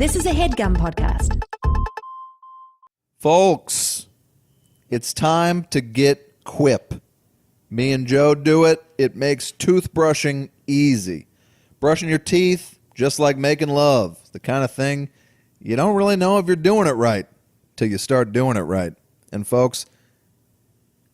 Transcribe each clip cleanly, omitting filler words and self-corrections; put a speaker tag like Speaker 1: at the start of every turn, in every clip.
Speaker 1: This is a HeadGum podcast.
Speaker 2: Folks, it's time to get Quip. Me and Joe do it. It makes toothbrushing easy. Brushing your teeth, just like making love. The kind of thing you don't really know if you're doing it right till you start doing it right. And folks,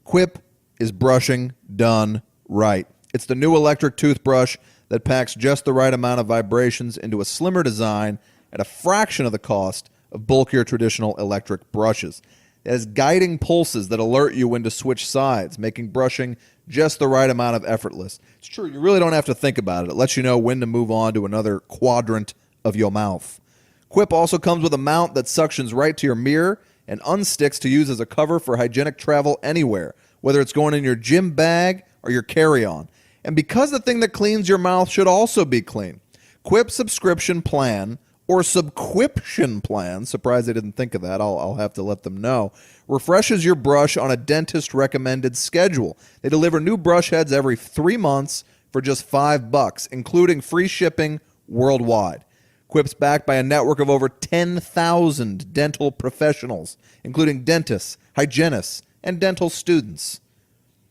Speaker 2: Quip is brushing done right. It's the new electric toothbrush that packs just the right amount of vibrations into a slimmer design at a fraction of the cost of bulkier traditional electric brushes. It has guiding pulses that alert you when to switch sides, making brushing just the right amount of effortless. It's true, you really don't have to think about it. It lets you know when to move on to another quadrant of your mouth. Quip also comes with a mount that suctions right to your mirror and unsticks to use as a cover for hygienic travel anywhere, whether it's going in your gym bag or your carry-on. And because the thing that cleans your mouth should also be clean, Quip's subscription plan, or subquiption plan, surprised they didn't think of that, I'll have to let them know, refreshes your brush on a dentist-recommended schedule. They deliver new brush heads every 3 months for just $5, including free shipping worldwide. Quip's backed by a network of over 10,000 dental professionals, including dentists, hygienists, and dental students.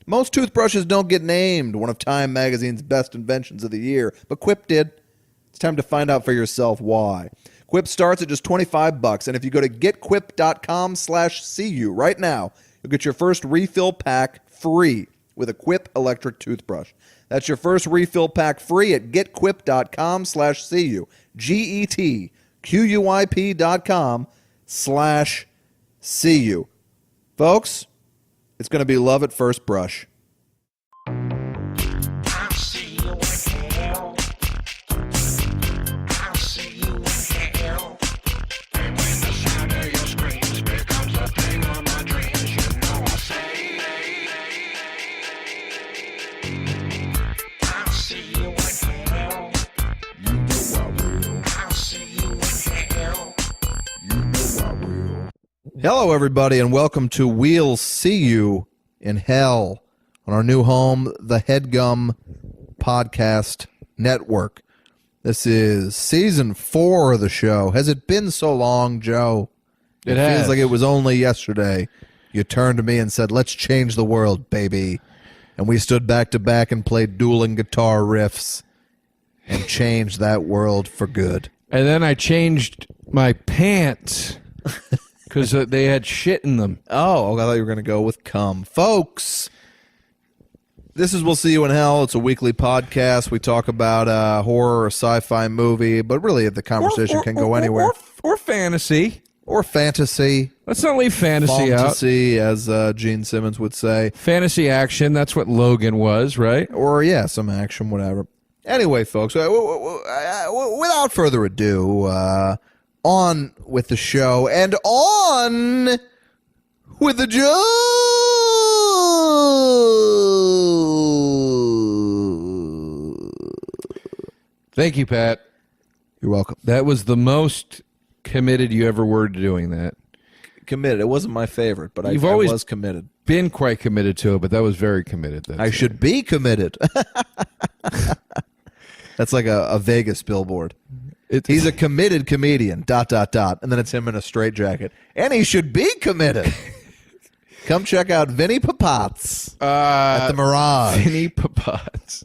Speaker 2: Most toothbrushes don't get named one of Time Magazine's best inventions of the year, but Quip did. It's time to find out for yourself why. Quip starts at just $25, and if you go to getquip.com/CU right now, you'll get your first refill pack free with a Quip electric toothbrush. That's your first refill pack free at getquip.com/CU. GETQUIP.com/CU. Folks, it's going to be love at first brush. Hello, everybody, and welcome to We'll See You in Hell on our new home, the HeadGum Podcast Network. This is season 4 of the show. Has it been so long, Joe? It feels like it was only yesterday. You turned to me and said, "Let's change the world, baby." And we stood back to back and played dueling guitar riffs and changed that world for good.
Speaker 3: And then I changed my pants. Because they had shit in them.
Speaker 2: Oh, I thought you were going to go with cum. Folks, this is We'll See You in Hell. It's a weekly podcast. We talk about a horror or sci-fi movie, but really the conversation can go anywhere.
Speaker 3: Or fantasy.
Speaker 2: Or fantasy.
Speaker 3: Let's not leave fantasy out.
Speaker 2: Fantasy, as Gene Simmons would say.
Speaker 3: Fantasy action, that's what Logan was, right?
Speaker 2: Or, yeah, some action, whatever. Anyway, folks, without further ado, on with the show, and on with the Joe.
Speaker 3: Thank you, Pat.
Speaker 2: You're welcome.
Speaker 3: That was the most committed you ever were to doing that.
Speaker 2: Committed. It wasn't my favorite, but I was committed.
Speaker 3: Been quite committed to it, but that was very committed.
Speaker 2: I should be committed. That's like a Vegas billboard. He's a committed comedian, ... And then it's him in a straitjacket. And he should be committed. Come check out Vinny Papatz at the Mirage.
Speaker 3: Vinny Papatz.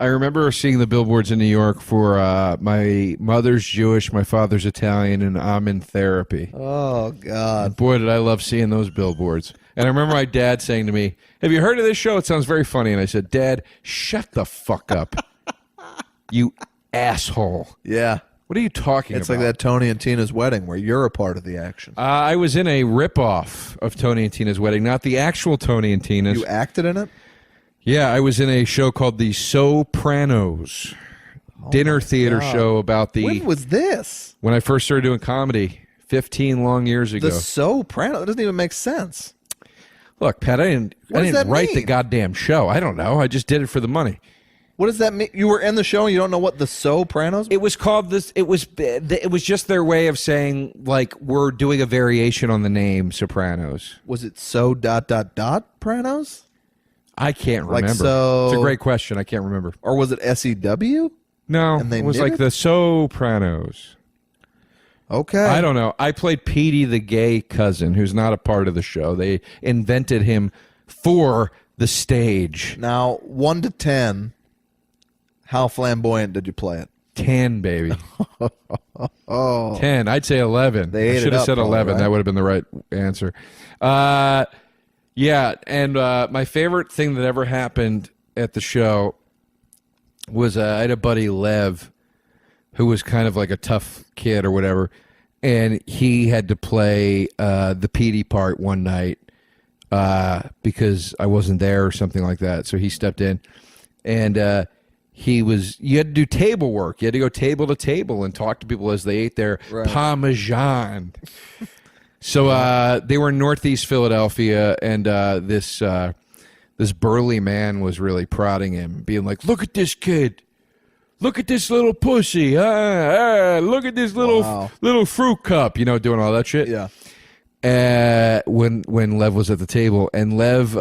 Speaker 3: I remember seeing the billboards in New York for my mother's Jewish, my father's Italian, and I'm in therapy.
Speaker 2: Oh, God.
Speaker 3: And boy, did I love seeing those billboards. And I remember my dad saying to me, "Have you heard of this show? It sounds very funny." And I said, "Dad, shut the fuck up. You asshole."
Speaker 2: Yeah.
Speaker 3: What are you talking about?
Speaker 2: It's like that Tony and Tina's wedding where you're a part of the action.
Speaker 3: I was in a ripoff of Tony and Tina's wedding, not the actual Tony and Tina's.
Speaker 2: You acted in it?
Speaker 3: Yeah, I was in a show called The Sopranos. Dinner theater show about the...
Speaker 2: When was this?
Speaker 3: When I first started doing comedy, 15 long years ago.
Speaker 2: The Sopranos? That doesn't even make sense.
Speaker 3: Look, Pat, I didn't write the goddamn show. I don't know. I just did it for the money.
Speaker 2: What does that mean? You were in the show and you don't know what the Sopranos?
Speaker 3: It was called this. It was just their way of saying, like, we're doing a variation on the name Sopranos.
Speaker 2: Was it Pranos?
Speaker 3: I can't remember.
Speaker 2: Like so,
Speaker 3: it's a great question. I can't remember.
Speaker 2: Or was it SEW?
Speaker 3: No,
Speaker 2: and they
Speaker 3: it was like the Sopranos.
Speaker 2: Okay.
Speaker 3: I don't know. I played Petey the gay cousin, who's not a part of the show. They invented him for the stage.
Speaker 2: Now, 1 to 10, how flamboyant did you play it?
Speaker 3: 10, baby. 10. I'd say 11.
Speaker 2: They ate
Speaker 3: I should
Speaker 2: it
Speaker 3: have
Speaker 2: up,
Speaker 3: said
Speaker 2: probably,
Speaker 3: 11.
Speaker 2: right?
Speaker 3: That would have been the right answer. Yeah, and my favorite thing that ever happened at the show was I had a buddy, Lev, who was kind of like a tough kid or whatever, and he had to play the Petey part one night because I wasn't there or something like that. So he stepped in, and you had to do table work. You had to go table to table and talk to people as they ate their Parmesan. So they were in Northeast Philadelphia, and this burly man was really prodding him, being like, "Look at this kid. Look at this little pussy. Look at this little fruit cup." Doing all that shit.
Speaker 2: Yeah.
Speaker 3: When Lev was at the table, and Lev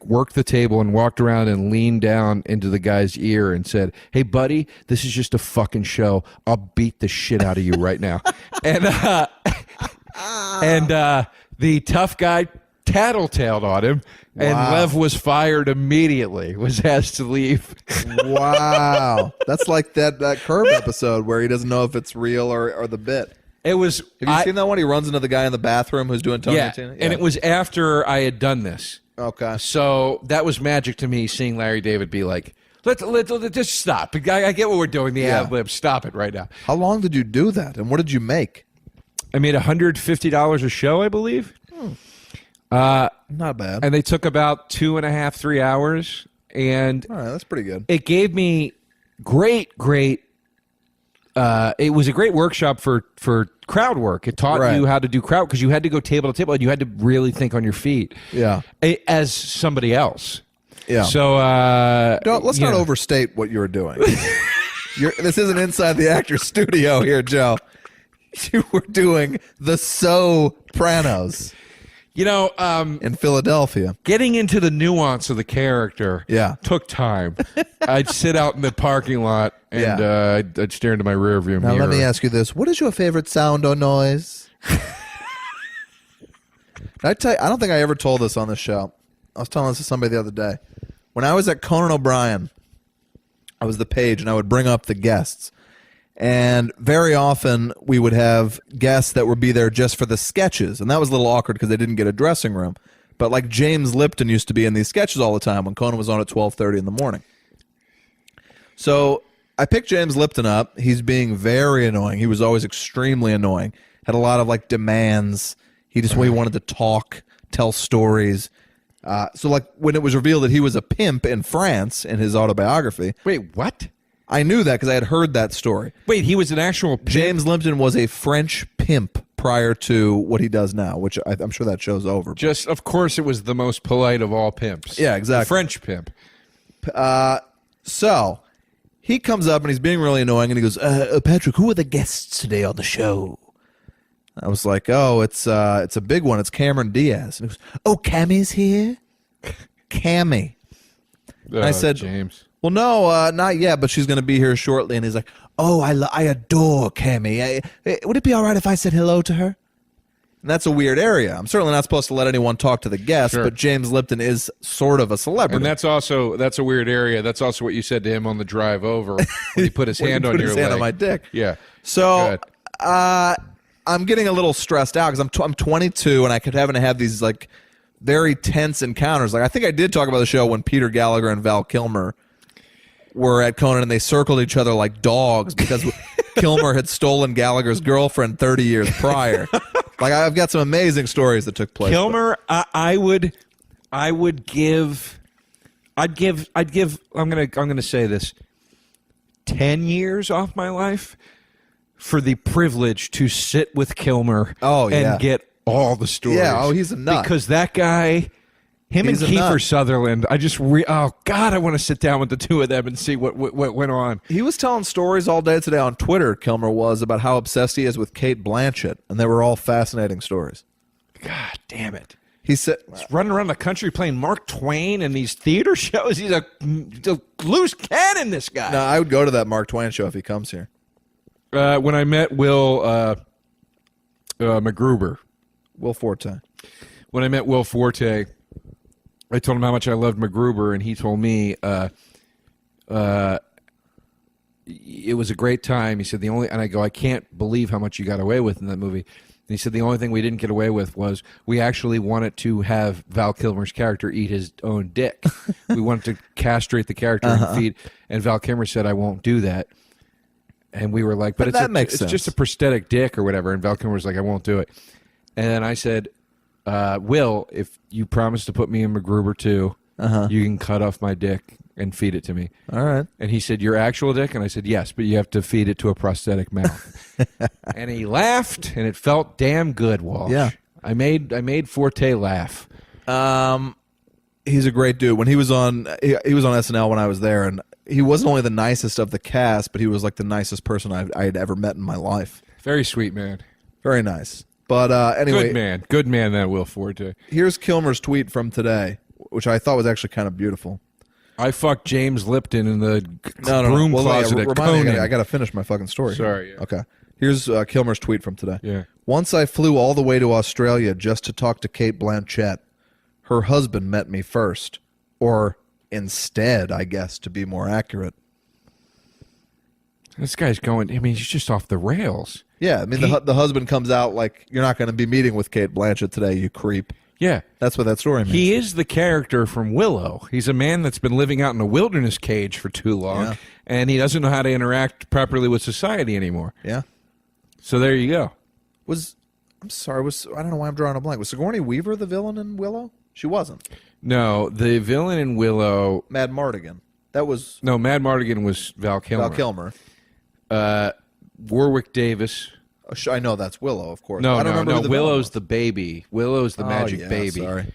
Speaker 3: worked the table and walked around and leaned down into the guy's ear and said, "Hey buddy, this is just a fucking show. I'll beat the shit out of you right now." And the tough guy tattletaled on him, and Lev was fired immediately, was asked to leave.
Speaker 2: Wow. That's like that Curb episode where he doesn't know if it's real or the bit.
Speaker 3: It was.
Speaker 2: Have you seen that one? He runs into the guy in the bathroom who's doing Tony and Tina?
Speaker 3: And it was after I had done this.
Speaker 2: Okay.
Speaker 3: So that was magic to me, seeing Larry David be like, let's just stop. I get what we're doing, the ad lib. Stop it right now.
Speaker 2: How long did you do that, and what did you make?
Speaker 3: I made $150 a show, I believe.
Speaker 2: Not bad.
Speaker 3: And they took about 2.5, 3 hours. And
Speaker 2: all right, that's pretty good.
Speaker 3: It gave me great. It was a great workshop for crowd work. It taught you how to do crowd, because you had to go table to table and you had to really think on your feet.
Speaker 2: Yeah.
Speaker 3: As somebody else.
Speaker 2: Yeah.
Speaker 3: So
Speaker 2: let's not overstate what you're doing. This isn't inside the actor's studio here, Joe. You were doing the Sopranos.
Speaker 3: In
Speaker 2: Philadelphia.
Speaker 3: Getting into the nuance of the character took time. I'd sit out in the parking lot and I'd stare into my rearview mirror.
Speaker 2: Now let me ask you this. What is your favorite sound or noise? I don't think I ever told this on the show. I was telling this to somebody the other day. When I was at Conan O'Brien, I was the page, and I would bring up the guests. And very often we would have guests that would be there just for the sketches. And that was a little awkward because they didn't get a dressing room. But like James Lipton used to be in these sketches all the time when Conan was on at 12:30 in the morning. So I picked James Lipton up. He's being very annoying. He was always extremely annoying. Had a lot of demands. He wanted to talk, tell stories. So like when it was revealed that he was a pimp in France in his autobiography.
Speaker 3: Wait, what?
Speaker 2: I knew that because I had heard that story.
Speaker 3: Wait, he was an actual pimp?
Speaker 2: James Lipton was a French pimp prior to what he does now, which I'm sure that show's over.
Speaker 3: Just, of course, it was the most polite of all pimps.
Speaker 2: Yeah, exactly.
Speaker 3: The French pimp.
Speaker 2: So he comes up and he's being really annoying, and he goes, Patrick, who are the guests today on the show? I was like, it's a big one. It's Cameron Diaz. And he goes, oh, Cammy's here? Cammy. And I said,
Speaker 3: James.
Speaker 2: Well, no, not yet, but she's going to be here shortly. And he's like, oh, I adore Cammy. Would it be all right if I said hello to her? And that's a weird area. I'm certainly not supposed to let anyone talk to the guests, but James Lipton is sort of a celebrity.
Speaker 3: And that's a weird area. That's also what you said to him on the drive over when he put his hand on your leg.
Speaker 2: Hand on my dick.
Speaker 3: Yeah.
Speaker 2: So I'm getting a little stressed out because I'm 22 and I kept having to have these very tense encounters. I think I did talk about the show when Peter Gallagher and Val Kilmer were at Conan and they circled each other like dogs because Kilmer had stolen Gallagher's girlfriend 30 years prior. I've got some amazing stories that took place.
Speaker 3: Kilmer, I'd give I'm gonna say this, 10 years off my life for the privilege to sit with Kilmer and get all the stories.
Speaker 2: Yeah, he's a nut.
Speaker 3: Because that guy, him and Kiefer Sutherland, I want to sit down with the two of them and see what went on.
Speaker 2: He was telling stories all day today on Twitter, Kilmer was, about how obsessed he is with Kate Blanchett, and they were all fascinating stories.
Speaker 3: God damn it.
Speaker 2: He said,
Speaker 3: he's running around the country playing Mark Twain in these theater shows. He's a loose cannon, this guy.
Speaker 2: No, I would go to that Mark Twain show if he comes here.
Speaker 3: When I met Will McGruber.
Speaker 2: Will Forte.
Speaker 3: When I met Will Forte, I told him how much I loved McGruber, and he told me it was a great time. He said and I go, I can't believe how much you got away with in that movie. And he said the only thing we didn't get away with was we actually wanted to have Val Kilmer's character eat his own dick. We wanted to castrate the character and feed, and Val Kilmer said, I won't do that. And we were like, but it's just a prosthetic dick or whatever. And Val Kilmer was like, I won't do it. And then I said, Will, if you promise to put me in MacGruber 2, you can cut off my dick and feed it to me.
Speaker 2: All right.
Speaker 3: And he said, your actual dick? And I said, yes, but you have to feed it to a prosthetic mouth. And he laughed, and it felt damn good, Walsh.
Speaker 2: Yeah.
Speaker 3: I made Forte laugh.
Speaker 2: He's a great dude. When he was on SNL when I was there, and he wasn't only the nicest of the cast, but he was like the nicest person I had ever met in my life.
Speaker 3: Very sweet man.
Speaker 2: Very nice. But anyway.
Speaker 3: Good man, that Will Forte.
Speaker 2: Here's Kilmer's tweet from today, which I thought was actually kind of beautiful.
Speaker 3: I fucked James Lipton in the broom closet at Conan.
Speaker 2: I got to finish my fucking story.
Speaker 3: Sorry. Yeah.
Speaker 2: Okay. Here's Kilmer's tweet from today.
Speaker 3: Yeah.
Speaker 2: Once I flew all the way to Australia just to talk to Kate Blanchett. Her husband met me first. Or instead, I guess, to be more accurate.
Speaker 3: This guy's going, I mean, he's just off the rails.
Speaker 2: Yeah, I mean, the husband comes out like, you're not going to be meeting with Kate Blanchett today, you creep.
Speaker 3: Yeah.
Speaker 2: That's what that story means.
Speaker 3: He is the character from Willow. He's a man that's been living out in a wilderness cage for too long, and he doesn't know how to interact properly with society anymore.
Speaker 2: Yeah.
Speaker 3: So there you go.
Speaker 2: I don't know why I'm drawing a blank. Was Sigourney Weaver the villain in Willow? She wasn't.
Speaker 3: No, the villain in Willow...
Speaker 2: Mad Mardigan. That was...
Speaker 3: No, Mad Mardigan was Val Kilmer.
Speaker 2: Val Kilmer.
Speaker 3: Warwick Davis...
Speaker 2: I know that's Willow, of course.
Speaker 3: No, Willow's the baby. Willow's the magic baby.
Speaker 2: Sorry.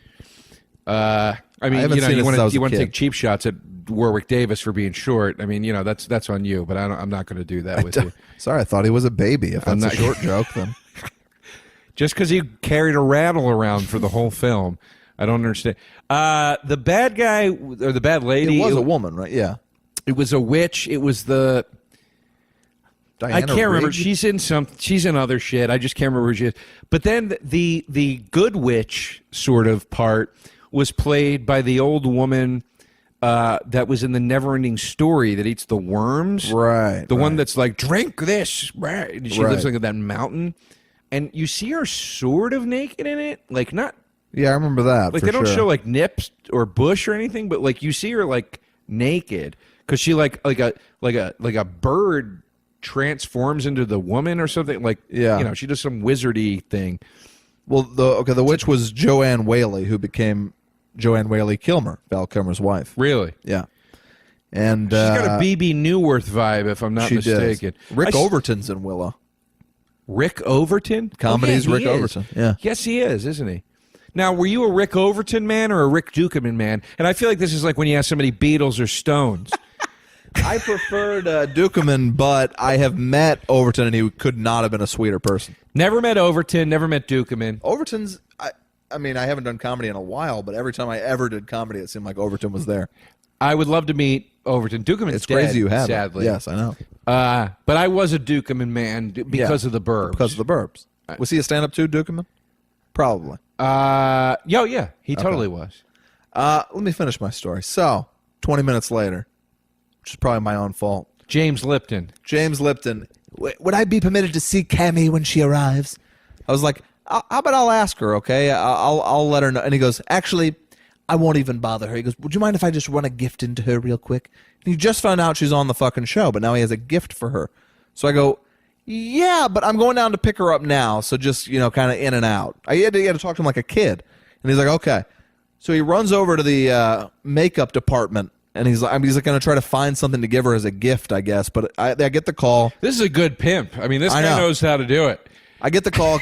Speaker 3: I mean, you want to take cheap shots at Warwick Davis for being short. I mean, that's on you. But I'm not going to do that with you.
Speaker 2: Sorry, I thought he was a baby. If that's a short joke, then
Speaker 3: just because he carried a rattle around for the whole film, I don't understand. The bad guy or the bad lady.
Speaker 2: It was a woman, right? Yeah.
Speaker 3: It was a witch. It was the.
Speaker 2: Diana
Speaker 3: I can't remember.
Speaker 2: Rigg?
Speaker 3: She's in other shit. I just can't remember who she is. But then the good witch sort of part was played by the old woman that was in the Neverending Story that eats the worms.
Speaker 2: Right.
Speaker 3: The one that's like, drink this. Right. And she lives like at that mountain. And you see her sort of naked in it. Like not.
Speaker 2: Yeah, I remember that.
Speaker 3: Like they don't show like nips or bush or anything, but like you see her like naked because she like a bird transforms into the woman or something, like she does some wizardy thing.
Speaker 2: Well, the witch was Joanne Whaley, who became Joanne Whaley Kilmer, Val Kilmer's wife.
Speaker 3: Really?
Speaker 2: Yeah. And
Speaker 3: she's got a BB Newworth vibe, if I'm not mistaken.
Speaker 2: Rick Overton's in Willow.
Speaker 3: Rick Overton?
Speaker 2: Comedy's Rick Overton. Yeah.
Speaker 3: Yes, he is, isn't he? Now, were you a Rick Overton man or a Rick Dukeman man? And I feel like this is like when you ask somebody Beatles or Stones.
Speaker 2: I preferred Dukeman, but I have met Overton, and he could not have been a sweeter person.
Speaker 3: Never met Overton, never met Dukeman.
Speaker 2: Overton's, I mean, I haven't done comedy in a while, but every time I ever did comedy, it seemed like Overton was there.
Speaker 3: I would love to meet Overton. Dukeman's
Speaker 2: it's
Speaker 3: dead,
Speaker 2: crazy you have
Speaker 3: sadly.
Speaker 2: Yes, I know.
Speaker 3: But I was a Dukeman man because of the Burbs.
Speaker 2: Because of the Burbs. Was he a stand-up too, Dukeman? Probably.
Speaker 3: Yeah, he totally was.
Speaker 2: Let me finish my story. So, 20 minutes later, which is probably my own fault.
Speaker 3: James Lipton.
Speaker 2: Would I be permitted to see Cammy when she arrives? I was like, how about I'll ask her, okay? I'll let her know. And he goes, actually, I won't even bother her. He goes, would you mind if I just run a gift into her real quick? And he just found out she's on the fucking show, but now he has a gift for her. So I go, yeah, but I'm going down to pick her up now, so just, kind of in and out. I had to talk to him like a kid. And he's like, okay. So he runs over to the makeup department, and he's going to try to find something to give her as a gift, I guess. But I get the call.
Speaker 3: This is a good pimp. I mean, this guy knows how to do it.
Speaker 2: I get the call.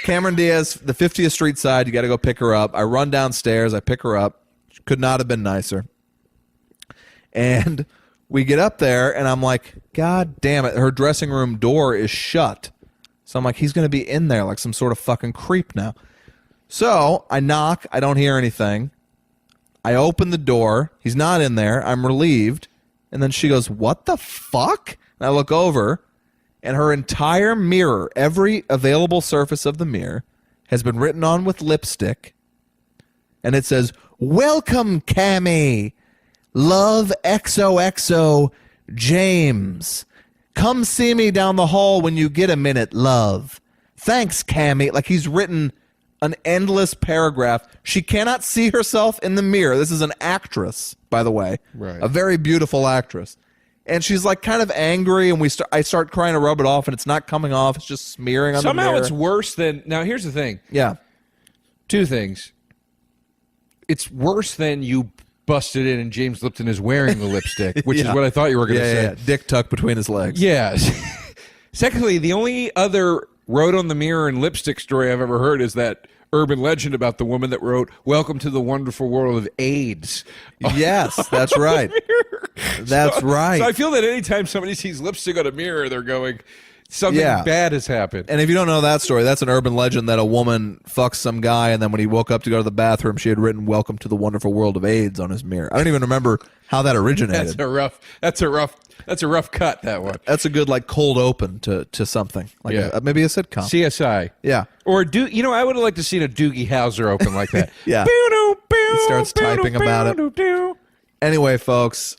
Speaker 2: Cameron Diaz, the 50th Street side, you got to go pick her up. I run downstairs. I pick her up. Could not have been nicer. And we get up there, and I'm like, God damn it. Her dressing room door is shut. So I'm like, he's going to be in there like some sort of fucking creep now. So I knock. I don't hear anything. I open the door. He's not in there. I'm relieved. And then she goes, what the fuck? And I look over, And her entire mirror, every available surface of the mirror, has been written on with lipstick. And it says, "Welcome, Cammy. Love XOXO James. Come see me down the hall when you get a minute, love. Thanks, Cammy." Like, he's written an endless paragraph. She cannot see herself in the mirror. This is an actress, by the way.
Speaker 3: Right.
Speaker 2: A very beautiful actress. And she's like kind of angry, and I start trying to rub it off, and it's not coming off. It's just smearing on the mirror.
Speaker 3: Somehow it's worse than... Now, here's the thing.
Speaker 2: Yeah.
Speaker 3: Two things. It's worse than you busted in and James Lipton is wearing the lipstick, which is what I thought you were going to say.
Speaker 2: Yeah. Dick tucked between his legs.
Speaker 3: Yes. Secondly, the only other wrote on the mirror and lipstick story I've ever heard is that urban legend about the woman that wrote "Welcome to the Wonderful World of AIDS."
Speaker 2: Yes, that's right. That's right.
Speaker 3: So I feel that anytime somebody sees lipstick on a mirror, they're going, something bad has happened.
Speaker 2: And if you don't know that story, that's an urban legend that a woman fucks some guy, and then when he woke up to go to the bathroom, she had written "Welcome to the Wonderful World of AIDS" on his mirror. I don't even remember how that originated.
Speaker 3: That's a rough cut, that one.
Speaker 2: That's a good like cold open to something. Like maybe a sitcom.
Speaker 3: CSI.
Speaker 2: Yeah.
Speaker 3: Or I would have liked to see a Doogie Howser open like that.
Speaker 2: Yeah. He starts typing about it. Anyway, folks,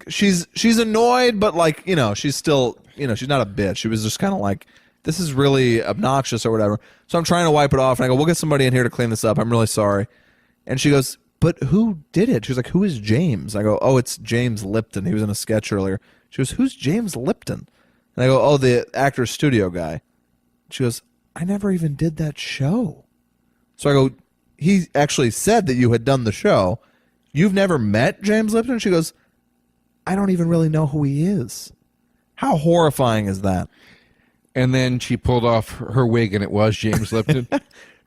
Speaker 2: she's annoyed, but like, she's still, she's not a bitch. She was just kind of like, this is really obnoxious or whatever. So I'm trying to wipe it off, and I go, we'll get somebody in here to clean this up. I'm really sorry. And she goes, but who did it? She was like, who is James? I go, oh, it's James Lipton. He was in a sketch earlier. She goes, who's James Lipton? And I go, oh, the actor's studio guy. She goes, I never even did that show. So I go, he actually said that you had done the show. You've never met James Lipton? She goes, I don't even really know who he is. How horrifying is that?
Speaker 3: And then she pulled off her wig, and it was James Lipton.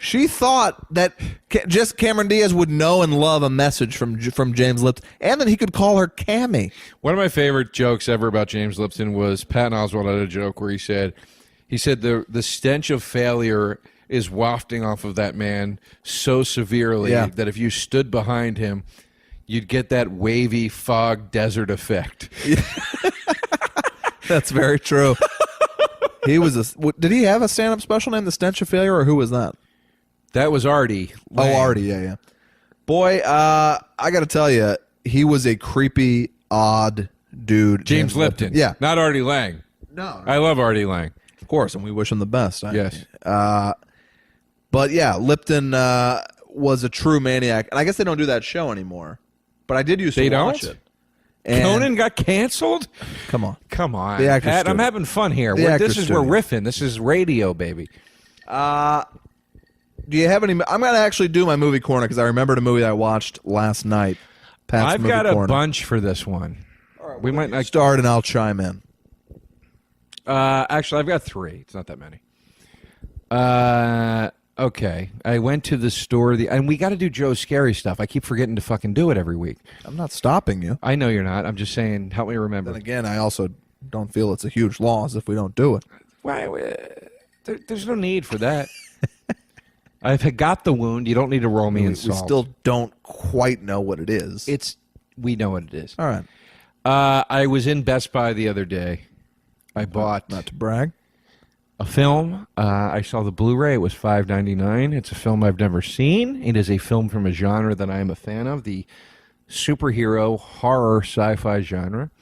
Speaker 2: She thought that just Cameron Diaz would know and love a message from James Lipton, and that he could call her Cammy.
Speaker 3: One of my favorite jokes ever about James Lipton was Patton Oswalt had a joke where he said the stench of failure is wafting off of that man so severely that if you stood behind him, you'd get that wavy fog desert effect.
Speaker 2: That's very true. Did he have a stand-up special named The Stench of Failure, or who was that?
Speaker 3: That was Artie.
Speaker 2: Oh, Artie, yeah. Boy, I got to tell you, he was a creepy, odd dude.
Speaker 3: James Lipton.
Speaker 2: Yeah.
Speaker 3: Not Artie Lang.
Speaker 2: No.
Speaker 3: I love Artie Lang.
Speaker 2: Of course, and we wish him the best.
Speaker 3: Yes.
Speaker 2: But yeah, Lipton was a true maniac. And I guess they don't do that show anymore. But I did used to watch it. And
Speaker 3: Conan got canceled?
Speaker 2: Come on.
Speaker 3: The Actors Pat, I'm having fun here. This is we're riffing. This is radio, baby.
Speaker 2: Do you have any? I'm going to actually do my movie corner because I remembered a movie that I watched last night. Pat's
Speaker 3: I've
Speaker 2: movie
Speaker 3: got
Speaker 2: corner.
Speaker 3: a bunch for this one.
Speaker 2: All right,
Speaker 3: we might not
Speaker 2: start, and I'll chime in.
Speaker 3: Actually, I've got 3. It's not that many. Okay. I went to the store, and we got to do Joe's scary stuff. I keep forgetting to fucking do it every week.
Speaker 2: I'm not stopping you.
Speaker 3: I know you're not. I'm just saying, help me remember.
Speaker 2: Then again, I also don't feel it's a huge loss if we don't do it.
Speaker 3: Why? There's no need for that. I've got the wound. You don't need to roll me in salt.
Speaker 2: We still don't quite know what it is.
Speaker 3: We know what it is.
Speaker 2: All right.
Speaker 3: I was in Best Buy the other day. I bought
Speaker 2: not to brag.
Speaker 3: A film. I saw the Blu-ray. It was $5.99. It's a film I've never seen. It is a film from a genre that I am a fan of, the superhero horror sci-fi genre.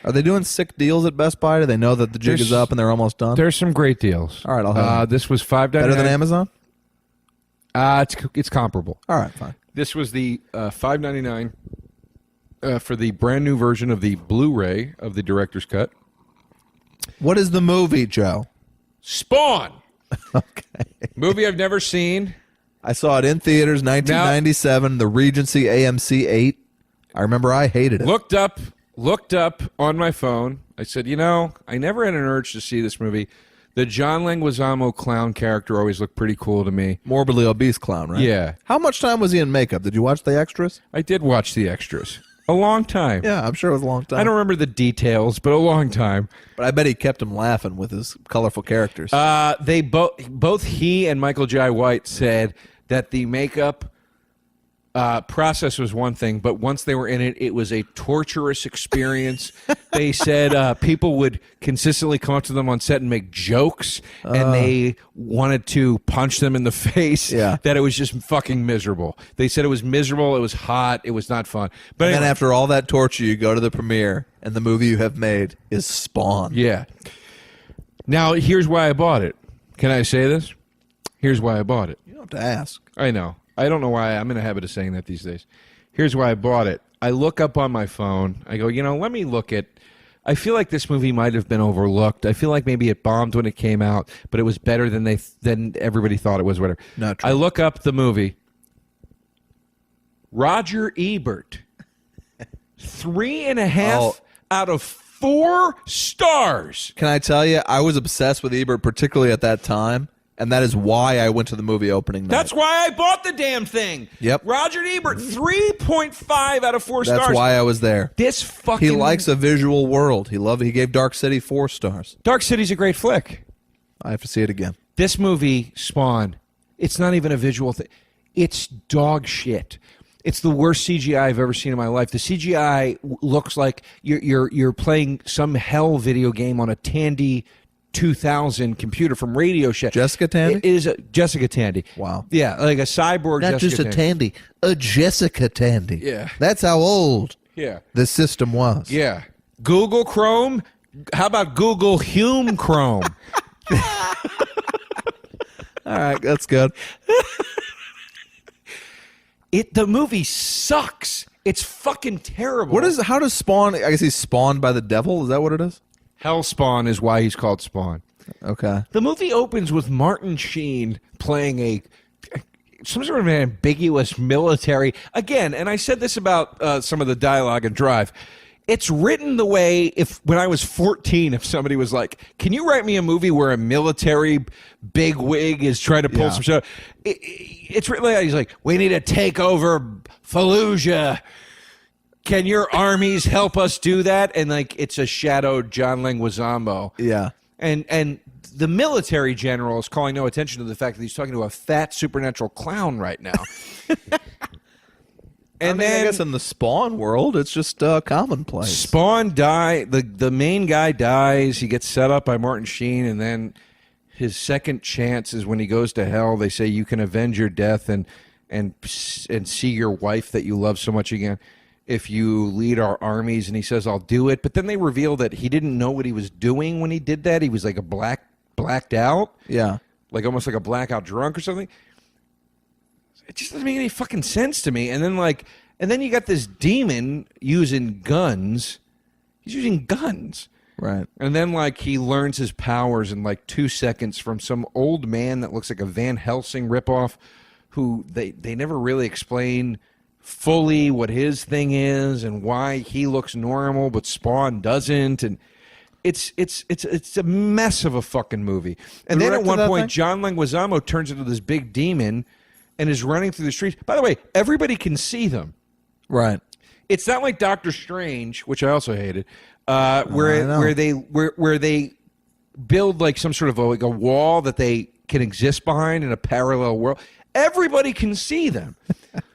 Speaker 2: Are they doing sick deals at Best Buy? Do they know that the jig is up and they're almost done?
Speaker 3: There's some great deals.
Speaker 2: All right, I'll have
Speaker 3: this was $5.99.
Speaker 2: Better than Amazon?
Speaker 3: It's comparable.
Speaker 2: All right, fine.
Speaker 3: This was the $5.99 for the brand new version of the Blu-ray of the director's cut.
Speaker 2: What is the movie, Joe?
Speaker 3: Spawn.
Speaker 2: Okay.
Speaker 3: Movie I've never seen.
Speaker 2: I saw it in theaters, 1997, the Regency AMC 8. I remember I hated it.
Speaker 3: Looked up on my phone. I said, I never had an urge to see this movie. The John Leguizamo clown character always looked pretty cool to me.
Speaker 2: Morbidly obese clown, right?
Speaker 3: Yeah.
Speaker 2: How much time was he in makeup? Did you watch the extras?
Speaker 3: I did watch the extras. A long time.
Speaker 2: Yeah, I'm sure it was a long time.
Speaker 3: I don't remember the details, but a long time.
Speaker 2: But I bet he kept him laughing with his colorful characters.
Speaker 3: They both he and Michael Jai White said that the makeup process was one thing, but once they were in it, it was a torturous experience. They said people would consistently come up to them on set and make jokes, and they wanted to punch them in the face.
Speaker 2: Yeah.
Speaker 3: That it was just fucking miserable. They said it was miserable, it was hot, it was not fun. But
Speaker 2: And
Speaker 3: anyway,
Speaker 2: then after all that torture, you go to the premiere, and the movie you have made is Spawn.
Speaker 3: yeah. Now, here's why I bought it. Can I say this? Here's why I bought it.
Speaker 2: You don't have to ask.
Speaker 3: I know. I don't know why. I'm in a habit of saying that these days. Here's why I bought it. I look up on my phone. I go, let me look at... I feel like this movie might have been overlooked. I feel like maybe it bombed when it came out, but it was better than everybody thought it was, whatever.
Speaker 2: Not true.
Speaker 3: I look up the movie. Roger Ebert. 3.5 out of 4 stars.
Speaker 2: Can I tell you, I was obsessed with Ebert, particularly at that time, and that is why I went to the movie opening night.
Speaker 3: That's why I bought the damn thing.
Speaker 2: Yep.
Speaker 3: Roger Ebert, 3.5 out of 4 stars.
Speaker 2: That's why I was there.
Speaker 3: This fucking...
Speaker 2: He likes a visual world. He gave Dark City 4 stars.
Speaker 3: Dark City's a great flick.
Speaker 2: I have to see it again.
Speaker 3: This movie, Spawn, it's not even a visual thing. It's dog shit. It's the worst CGI I've ever seen in my life. The CGI looks like you're playing some hell video game on a Tandy 2000 computer from Radio Shack.
Speaker 2: Jessica Tandy?
Speaker 3: It is Jessica Tandy.
Speaker 2: Wow.
Speaker 3: Yeah, like a cyborg
Speaker 2: Not
Speaker 3: Jessica
Speaker 2: just a
Speaker 3: Tandy.
Speaker 2: Tandy, a Jessica Tandy.
Speaker 3: Yeah.
Speaker 2: That's how old
Speaker 3: Yeah.
Speaker 2: this system was.
Speaker 3: Yeah. Google Chrome? How about Google Hume Chrome?
Speaker 2: All right, that's good.
Speaker 3: The movie sucks. It's fucking terrible.
Speaker 2: How does Spawn, I guess he's spawned by the devil? Is that what it is?
Speaker 3: Hell Spawn is why he's called Spawn.
Speaker 2: Okay.
Speaker 3: The movie opens with Martin Sheen playing some sort of an ambiguous military. Again, and I said this about some of the dialogue in Drive. It's written the way when I was 14, if somebody was like, can you write me a movie where a military bigwig is trying to pull some shit? It's written like that. He's like, we need to take over Fallujah. Can your armies help us do that? And like, it's a shadowed John Leguizamo.
Speaker 2: Yeah.
Speaker 3: And the military general is calling no attention to the fact that he's talking to a fat supernatural clown right now. And
Speaker 2: I
Speaker 3: then,
Speaker 2: guess in the Spawn world, it's just commonplace.
Speaker 3: Spawn the main guy dies. He gets set up by Martin Sheen, and then his second chance is when he goes to hell. They say you can avenge your death and see your wife that you love so much again if you lead our armies. And he says, I'll do it. But then they reveal that he didn't know what he was doing when he did that. He was like blacked out.
Speaker 2: Yeah.
Speaker 3: Like almost like a blackout drunk or something. It just doesn't make any fucking sense to me. And then you got this demon using guns. He's using guns.
Speaker 2: Right.
Speaker 3: And then he learns his powers in 2 seconds from some old man that looks like a Van Helsing ripoff who they never really explain fully what his thing is and why he looks normal but Spawn doesn't. And it's a mess of a fucking movie. And then at one point, John Leguizamo turns into this big demon and is running through the streets. By the way, everybody can see them.
Speaker 2: Right.
Speaker 3: It's not like Doctor Strange, which I also hated, where they build some sort of a wall that they can exist behind in a parallel world. Everybody can see them.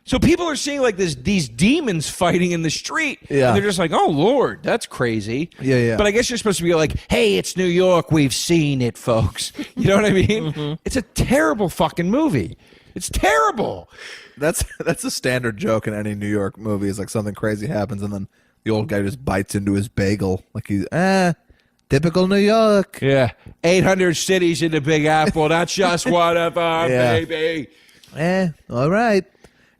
Speaker 3: So people are seeing these demons fighting in the street.
Speaker 2: Yeah.
Speaker 3: And they're just like, oh, Lord, that's crazy.
Speaker 2: Yeah, yeah.
Speaker 3: But I guess you're supposed to be like, hey, it's New York. We've seen it, folks. You know what I mean? Mm-hmm. It's a terrible fucking movie. It's terrible.
Speaker 2: That's a standard joke in any New York movie. Is something crazy happens and then the old guy just bites into his bagel. Typical New York.
Speaker 3: Yeah. 800 cities in the Big Apple. That's just one of them, baby.
Speaker 2: All right.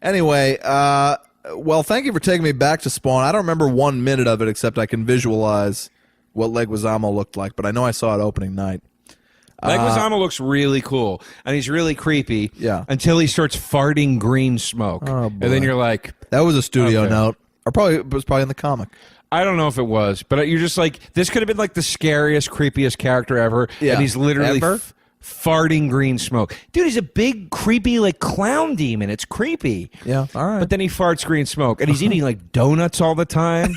Speaker 2: Anyway, well, thank you for taking me back to Spawn. I don't remember 1 minute of it except I can visualize what Leguizamo looked like, but I know I saw it opening night.
Speaker 3: Leguizamo looks really cool, and he's really creepy until he starts farting green smoke.
Speaker 2: Oh,
Speaker 3: and then you're like...
Speaker 2: That was a studio note. Or it was probably in the comic.
Speaker 3: I don't know if it was, but you're just like, this could have been the scariest, creepiest character ever, and he's literally farting green smoke. Dude, he's a big, creepy, clown demon. It's creepy.
Speaker 2: Yeah, all right.
Speaker 3: But then he farts green smoke, and he's eating, donuts all the time.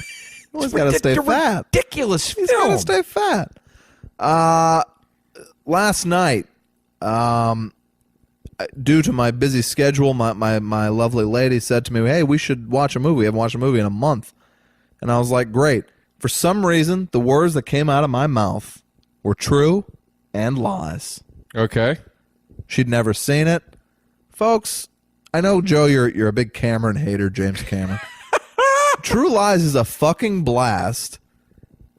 Speaker 2: Well, he's got to stay fat.
Speaker 3: Ridiculous film.
Speaker 2: He's got to stay fat. Last night, I due to my busy schedule, my lovely lady said to me, hey, we should watch a movie. We haven't watched a movie in a month. And I was like, great. For some reason, the words that came out of my mouth were true and lies.
Speaker 3: Okay.
Speaker 2: She'd never seen it. Folks, I know, Joe, you're a big Cameron hater, James Cameron. True Lies is a fucking blast.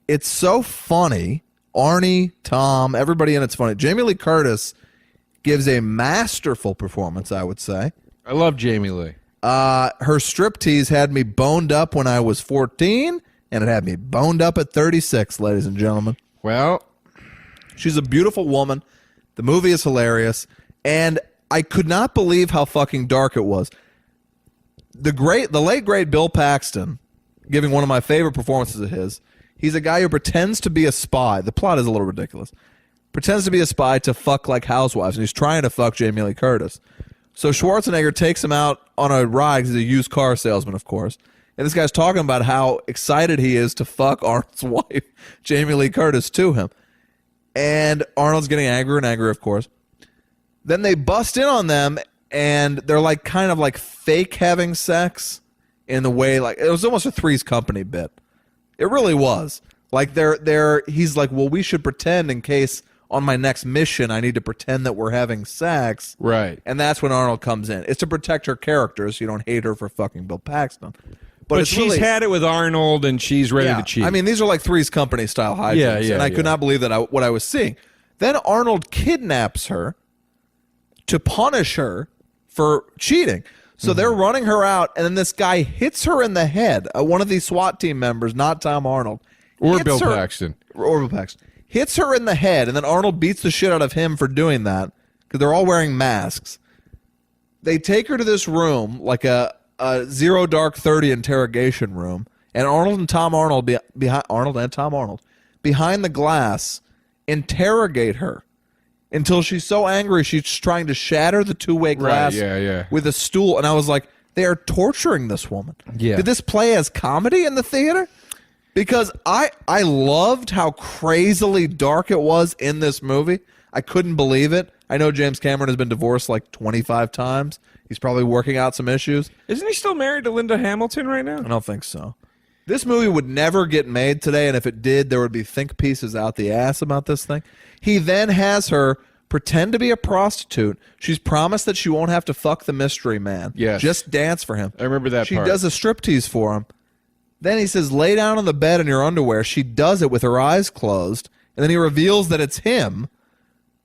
Speaker 2: It's so funny. Arnie, Tom, everybody in it's funny. Jamie Lee Curtis gives a masterful performance, I would say.
Speaker 3: I love Jamie Lee.
Speaker 2: Her striptease had me boned up when I was 14, and it had me boned up at 36, ladies and gentlemen.
Speaker 3: Well,
Speaker 2: she's a beautiful woman. The movie is hilarious, and I could not believe how fucking dark it was. The late great Bill Paxton, giving one of my favorite performances of his. He's a guy who pretends to be a spy. The plot is a little ridiculous. Pretends to be a spy to fuck like housewives, and he's trying to fuck Jamie Lee Curtis. So Schwarzenegger takes him out on a ride, because he's a used car salesman, of course. And this guy's talking about how excited he is to fuck Arnold's wife, Jamie Lee Curtis, to him. And Arnold's getting angrier and angrier, of course. Then they bust in on them, and they're like kind of like fake having sex in the way, like it was almost a Three's Company bit. It really was. Like he's like, well, we should pretend in case on my next mission I need to pretend that we're having sex.
Speaker 3: right.
Speaker 2: And that's when Arnold comes in. It's to protect her character so you don't hate her for fucking Bill Paxton.
Speaker 3: But
Speaker 2: it's
Speaker 3: she's
Speaker 2: really,
Speaker 3: had it with Arnold, and she's ready to cheat.
Speaker 2: I mean, these are like Three's Company style hijinks, and I could not believe that what I was seeing. Then Arnold kidnaps her to punish her for cheating. So they're running her out, and then this guy hits her in the head. One of these SWAT team members, not Tom Arnold.
Speaker 3: Or Bill Paxton.
Speaker 2: Or Bill Paxton. Hits her in the head, and then Arnold beats the shit out of him for doing that, because they're all wearing masks. They take her to this room, like a Zero Dark 30 interrogation room, and Arnold and Tom Arnold, behind the glass, interrogate her until she's so angry she's trying to shatter the two-way glass with a stool. And I was like, they are torturing this woman.
Speaker 3: Yeah.
Speaker 2: Did this play as comedy in the theater? Because I loved how crazily dark it was in this movie. I couldn't believe it. I know James Cameron has been divorced like 25 times. He's probably working out some issues.
Speaker 3: Isn't he still married to Linda Hamilton right now?
Speaker 2: I don't think so. This movie would never get made today, and if it did, there would be think pieces out the ass about this thing. He then has her pretend to be a prostitute. She's promised that she won't have to fuck the mystery man.
Speaker 3: Yes.
Speaker 2: Just dance for him.
Speaker 3: I remember that
Speaker 2: She
Speaker 3: part.
Speaker 2: does a striptease for him. Then he says, lay down on the bed in your underwear. She does it with her eyes closed, and then he reveals that it's him.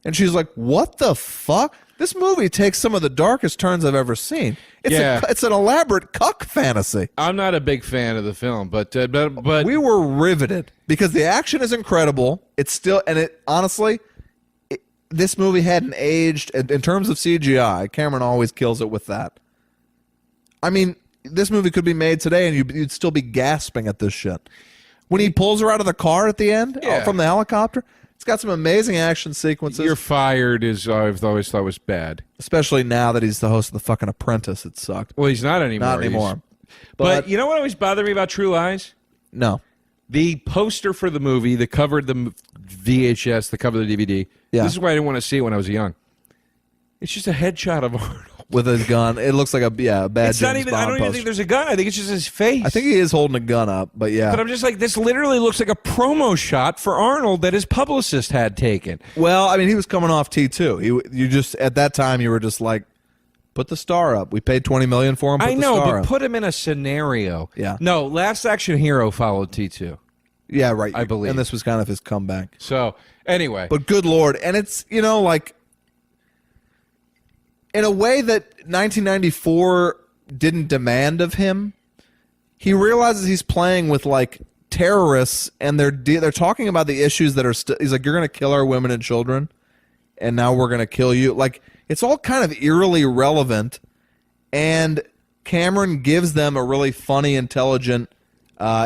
Speaker 2: And she's like, what the fuck? This movie takes some of the darkest turns I've ever seen. It's an elaborate cuck fantasy.
Speaker 3: I'm not a big fan of the film, but
Speaker 2: we were riveted because the action is incredible. It's still, and it honestly, this movie hadn't aged in terms of CGI. Cameron always kills it with that. I mean, this movie could be made today, and you'd still be gasping at this shit. When he pulls her out of the car at the end from the helicopter. It's got some amazing action sequences.
Speaker 3: You're Fired is I've always thought was bad.
Speaker 2: Especially now that he's the host of The fucking Apprentice. It sucked.
Speaker 3: Well, he's not anymore.
Speaker 2: Not anymore.
Speaker 3: But you know what always bothered me about True Lies?
Speaker 2: No.
Speaker 3: The poster for the movie, the cover of the VHS, the cover of the DVD.
Speaker 2: Yeah.
Speaker 3: This is why I didn't want to see it when I was young. It's just a headshot of Arnold.
Speaker 2: With his gun. It looks like a bad
Speaker 3: It's not
Speaker 2: James
Speaker 3: even.
Speaker 2: Bond
Speaker 3: I don't even
Speaker 2: poster.
Speaker 3: think there's a gun. I think it's just his face.
Speaker 2: I think he is holding a gun up, but yeah.
Speaker 3: But I'm just like, this literally looks like a promo shot for Arnold that his publicist had taken.
Speaker 2: Well, I mean, he was coming off T2. You just at that time you were just like, put the star up. We paid $20 million for him. Put
Speaker 3: I
Speaker 2: the
Speaker 3: know,
Speaker 2: star
Speaker 3: but
Speaker 2: up.
Speaker 3: put him in a scenario.
Speaker 2: Yeah.
Speaker 3: No, Last Action Hero followed T2.
Speaker 2: Yeah, right.
Speaker 3: I believe.
Speaker 2: And this was kind of his comeback.
Speaker 3: So anyway,
Speaker 2: But good Lord, and it's like in a way that 1994 didn't demand of him. He realizes he's playing with like terrorists, and they're talking about the issues that are. He's like, you're going to kill our women and children, and now we're going to kill you. Like it's all kind of eerily relevant, and Cameron gives them a really funny, intelligent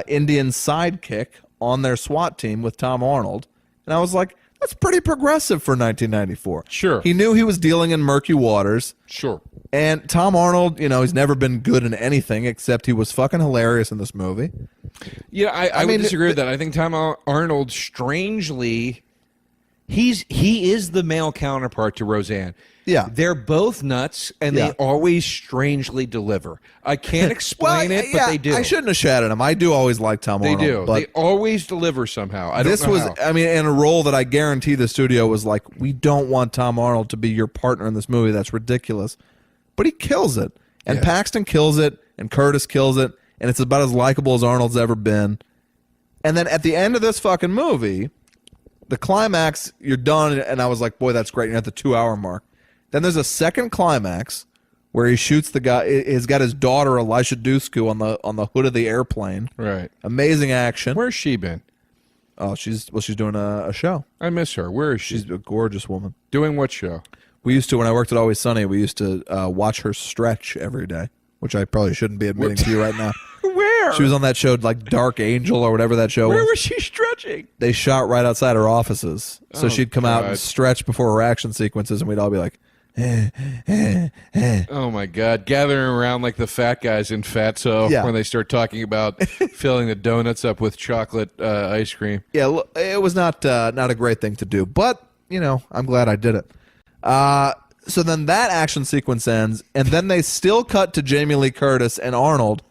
Speaker 2: Indian sidekick on their SWAT team with Tom Arnold, and I was like, that's pretty progressive for 1994.
Speaker 3: Sure.
Speaker 2: He knew he was dealing in murky waters.
Speaker 3: sure.
Speaker 2: And Tom Arnold, he's never been good in anything except he was fucking hilarious in this movie.
Speaker 3: Yeah, I
Speaker 2: mean,
Speaker 3: would disagree with that. I think Tom Arnold strangely he is the male counterpart to Roseanne.
Speaker 2: Yeah.
Speaker 3: They're both nuts, and they always strangely deliver. I can't explain it, but they do.
Speaker 2: I shouldn't have shouted him. I do always like Tom Arnold.
Speaker 3: They do.
Speaker 2: But
Speaker 3: They always deliver somehow. I don't know how.
Speaker 2: I mean, in a role that I guarantee the studio was like, we don't want Tom Arnold to be your partner in this movie. That's ridiculous. But he kills it. And Paxton kills it, and Curtis kills it, and it's about as likable as Arnold's ever been. And then at the end of this fucking movie, the climax, you're done, and I was like, boy, that's great. You're at the 2-hour mark. Then there's a second climax where he shoots the guy. He's got his daughter, Elisha Dushku, on the hood of the airplane.
Speaker 3: Right.
Speaker 2: Amazing action.
Speaker 3: Where's she been?
Speaker 2: Oh, she's doing a show.
Speaker 3: I miss her. Where is she?
Speaker 2: She's a gorgeous woman.
Speaker 3: Doing what show?
Speaker 2: We used to, when I worked at Always Sunny, we used to watch her stretch every day, which I probably shouldn't be admitting to you right now.
Speaker 3: Where?
Speaker 2: She was on that show, like Dark Angel or whatever that show was.
Speaker 3: Where was she stretching?
Speaker 2: They shot right outside her offices. So she'd come out and
Speaker 3: God.
Speaker 2: stretch before her action sequences, and we'd all be like,
Speaker 3: Oh my God! Gathering around like the fat guys in Fatso when they start talking about filling the donuts up with chocolate ice cream.
Speaker 2: Yeah, it was not a great thing to do, but I'm glad I did it. So then that action sequence ends, and then they still cut to Jamie Lee Curtis and Arnold,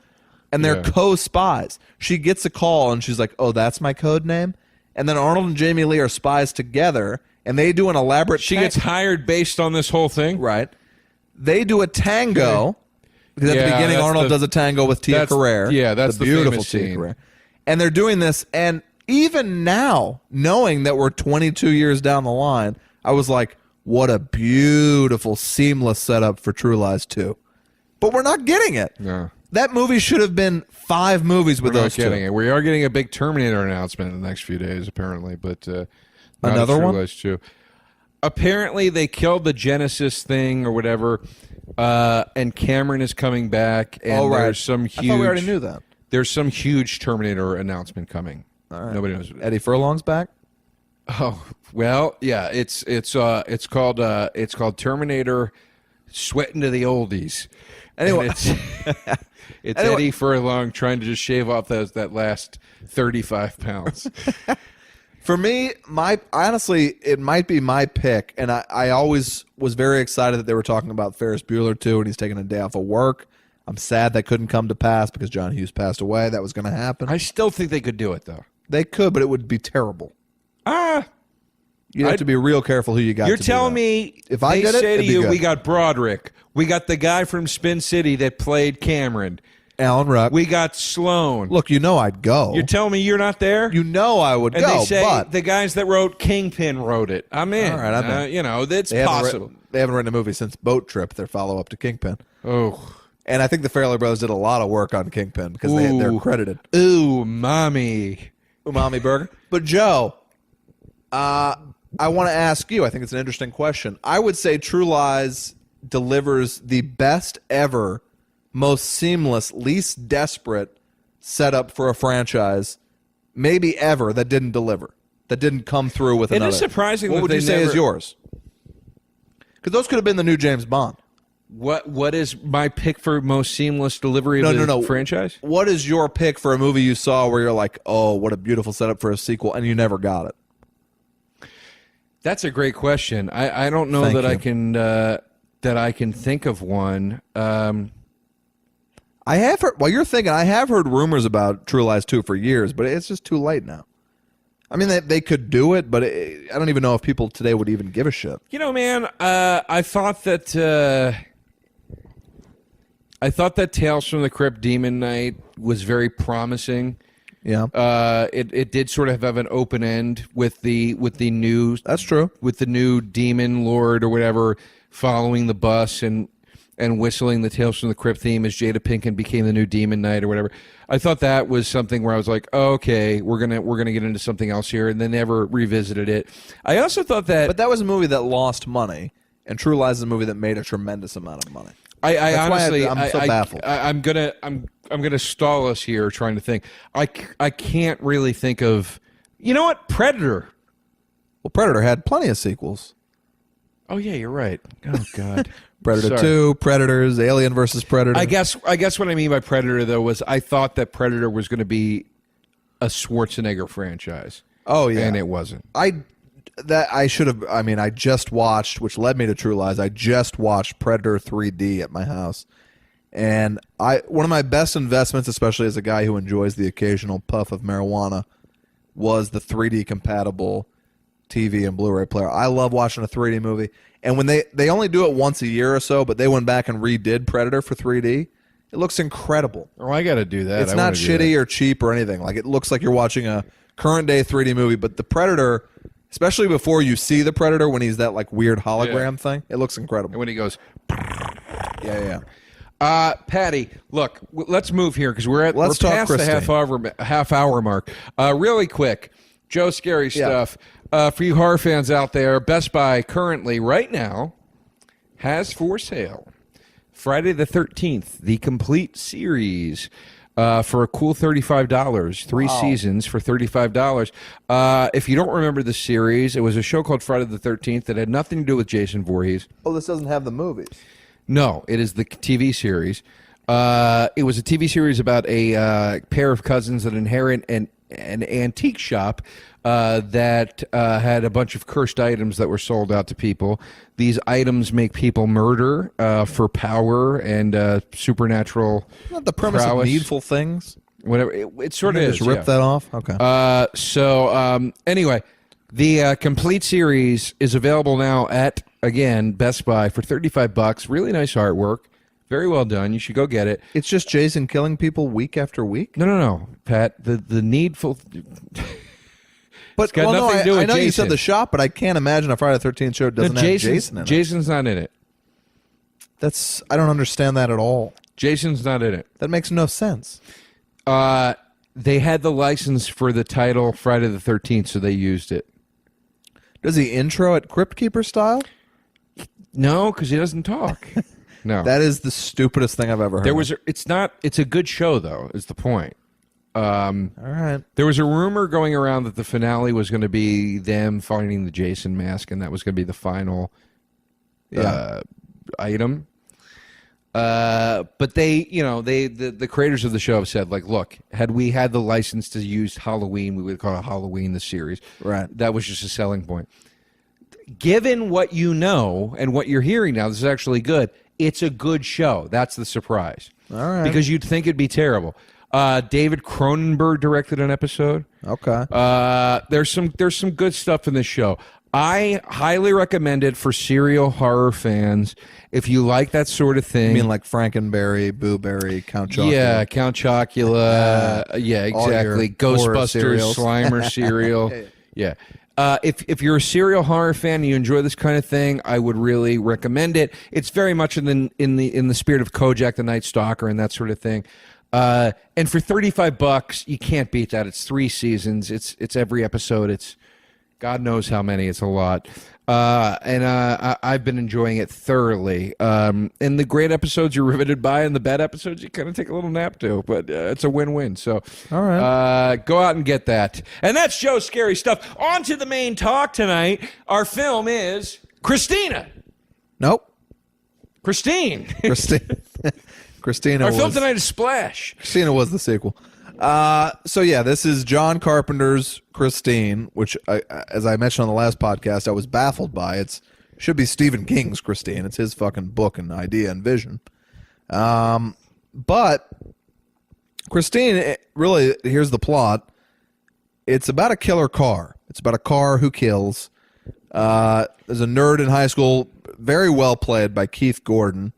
Speaker 2: and they're co-spies. She gets a call, and she's like, "Oh, that's my code name." And then Arnold and Jamie Lee are spies together. And they do an elaborate...
Speaker 3: She gets hired based on this whole thing?
Speaker 2: Right. They do a tango. Because at the beginning, Arnold does a tango with Tia Carrere.
Speaker 3: Yeah, that's the
Speaker 2: beautiful
Speaker 3: famous
Speaker 2: Tia
Speaker 3: scene.
Speaker 2: Carrere. And they're doing this. And even now, knowing that we're 22 years down the line, I was like, what a beautiful, seamless setup for True Lies 2. But we're not getting it.
Speaker 3: No.
Speaker 2: That movie should have been 5 movies with those two.
Speaker 3: We're not getting it. We are getting a big Terminator announcement in the next few days, apparently. But...
Speaker 2: Another one?
Speaker 3: Apparently, they killed the Genesis thing or whatever, and Cameron is coming back. And there's some huge.
Speaker 2: I thought we already knew that.
Speaker 3: There's some huge Terminator announcement coming.
Speaker 2: All right.
Speaker 3: Nobody knows.
Speaker 2: Eddie Furlong's back.
Speaker 3: Oh well, yeah. It's called Terminator. Sweating to the oldies.
Speaker 2: Anyway,
Speaker 3: it's Eddie Furlong trying to just shave off that last 35 pounds.
Speaker 2: For me, honestly, it might be my pick, and I always was very excited that they were talking about Ferris Bueller too, and he's taking a day off of work. I'm sad that couldn't come to pass because John Hughes passed away. That was going to happen.
Speaker 3: I still think they could do it, though.
Speaker 2: They could, but it would be terrible. You'd have to be real careful who you got.
Speaker 3: You're telling me
Speaker 2: if I did
Speaker 3: say
Speaker 2: it,
Speaker 3: to you,
Speaker 2: good.
Speaker 3: we got Broderick, we got the guy from Spin City that played Cameron,
Speaker 2: Alan Ruck.
Speaker 3: we got Sloan.
Speaker 2: Look, I'd go.
Speaker 3: You're telling me you're not there?
Speaker 2: I would
Speaker 3: and
Speaker 2: go.
Speaker 3: They say
Speaker 2: but
Speaker 3: the guys that wrote Kingpin wrote it. I'm in.
Speaker 2: All right, I'm in.
Speaker 3: It's possible.
Speaker 2: They haven't written a movie since Boat Trip, their follow-up to Kingpin.
Speaker 3: Oh.
Speaker 2: And I think the Farrelly brothers did a lot of work on Kingpin because they're credited.
Speaker 3: Ooh, mommy.
Speaker 2: Umami burger. But Joe, I want to ask you, I think it's an interesting question. I would say True Lies delivers the best ever, most seamless, least desperate setup for a franchise, maybe ever, that didn't deliver, that didn't come through with another.
Speaker 3: It is surprising.
Speaker 2: What would you say is yours? Because those could have been the new James Bond.
Speaker 3: What is my pick for most seamless delivery of the franchise?
Speaker 2: What is your pick for a movie you saw where you're like, oh, what a beautiful setup for a sequel, and you never got it?
Speaker 3: That's a great question. I don't know that I can think of one.
Speaker 2: I have heard. While you're thinking, I have heard rumors about True Lies 2 for years, but it's just too late now. I mean, they could do it, but I don't even know if people today would even give a shit.
Speaker 3: Man, I thought that Tales from the Crypt Demon Knight was very promising.
Speaker 2: Yeah.
Speaker 3: It did sort of have an open end with the new.
Speaker 2: That's true.
Speaker 3: With the new demon lord or whatever following the bus and whistling the Tales from the Crypt theme as Jada Pinkett became the new Demon Knight or whatever. I thought that was something where I was like, oh, okay, we're gonna get into something else here, and then never revisited it. I also thought that,
Speaker 2: but that was a movie that lost money, and True Lies is a movie that made a tremendous amount of money.
Speaker 3: I honestly,
Speaker 2: I'm so baffled.
Speaker 3: I'm gonna stall us here trying to think. I can't really think of. You know what? Predator.
Speaker 2: Well, Predator had plenty of sequels.
Speaker 3: Oh yeah, you're right. Oh God.
Speaker 2: Predator 2, Predators, Alien versus Predator.
Speaker 3: I guess what I mean by Predator though was I thought that Predator was going to be a Schwarzenegger franchise.
Speaker 2: Oh yeah,
Speaker 3: and it wasn't.
Speaker 2: I That I should have. I mean, I just watched, which led me to True Lies. I just watched Predator 3D at my house, and one of my best investments, especially as a guy who enjoys the occasional puff of marijuana, was the 3D compatible TV and Blu-ray player. I love watching a 3D movie, and when they only do it once a year or so, but they went back and redid Predator for 3D. It looks incredible.
Speaker 3: Oh, I got to do that.
Speaker 2: It's not shitty or cheap or anything. Like, it looks like you're watching a current day 3D movie, but the Predator, especially before you see the Predator when he's that like weird hologram thing, it looks incredible.
Speaker 3: And when he goes,
Speaker 2: yeah.
Speaker 3: Patty, look, let's move here because we're past
Speaker 2: Christine.
Speaker 3: the half hour mark. Really quick, Joe, scary stuff. For you horror fans out there, Best Buy currently, right now, has for sale Friday the 13th, the complete series. For a cool $35, 3 seasons for $35. If you don't remember the series, it was a show called Friday the 13th that had nothing to do with Jason Voorhees.
Speaker 2: Oh, this doesn't have the movies.
Speaker 3: No, it is the TV series. It was a TV series about a pair of cousins that inherit an antique shop that had a bunch of cursed items that were sold out to people. These items make people murder for power and supernatural
Speaker 2: Not the premise
Speaker 3: prowess.
Speaker 2: of Needful Things?
Speaker 3: Whatever. It sort of is.
Speaker 2: Just rip that off? Okay.
Speaker 3: Anyway, the complete series is available now at, again, Best Buy for $35. Really nice artwork. Very well done. You should go get it.
Speaker 2: It's just Jason killing people week after week?
Speaker 3: No, Pat. The needful...
Speaker 2: But
Speaker 3: got nothing to do with
Speaker 2: I know you
Speaker 3: Jason.
Speaker 2: said the shop, but I can't imagine a Friday the 13th show doesn't have Jason in it.
Speaker 3: Jason's not in it.
Speaker 2: I don't understand that at all.
Speaker 3: Jason's not in it.
Speaker 2: That makes no sense.
Speaker 3: They had the license for the title Friday the 13th, so they used it.
Speaker 2: Does he intro at Crypt Keeper style?
Speaker 3: No, because he doesn't talk. No.
Speaker 2: That is the stupidest thing I've ever heard.
Speaker 3: It's a good show, though, is the point.
Speaker 2: All right.
Speaker 3: There was a rumor going around that the finale was going to be them finding the Jason mask, and that was going to be the final item. But the creators of the show have said, like, look, had we had the license to use Halloween, we would call it Halloween the series.
Speaker 2: Right.
Speaker 3: That was just a selling point. Given what you know and what you're hearing now, this is actually good. It's a good show. That's the surprise.
Speaker 2: All right.
Speaker 3: Because you'd think it'd be terrible. David Cronenberg directed an episode.
Speaker 2: Okay.
Speaker 3: There's some good stuff in this show. I highly recommend it for serial horror fans. If you like that sort of thing.
Speaker 2: You mean like Frankenberry, Booberry, Count Chocula?
Speaker 3: Yeah, Count Chocula. Yeah, exactly. Ghostbusters, Slimer cereal. Yeah. If you're a serial horror fan and you enjoy this kind of thing, I would really recommend it. It's very much in the spirit of Kojak the Night Stalker and that sort of thing. And for $35, you can't beat that. It's 3 seasons. It's every episode. It's God knows how many. It's a lot. And I've been enjoying it thoroughly. And the great episodes you're riveted by, and the bad episodes you kind of take a little nap to. But it's a win-win. So
Speaker 2: all right.
Speaker 3: Go out and get that. And that's Joe's Scary Stuff. On to the main talk tonight. Our film is Christina.
Speaker 2: Nope.
Speaker 3: Christine.
Speaker 2: Christina.
Speaker 3: Our film tonight is Splash.
Speaker 2: Christina was the sequel. So yeah, this is John Carpenter's Christine, which, as I mentioned on the last podcast, I was baffled by. It should be Stephen King's Christine. It's his fucking book and idea and vision. But Christine, really, here's the plot. It's about a killer car. It's about a car who kills. There's a nerd in high school, very well played by Keith Gordon,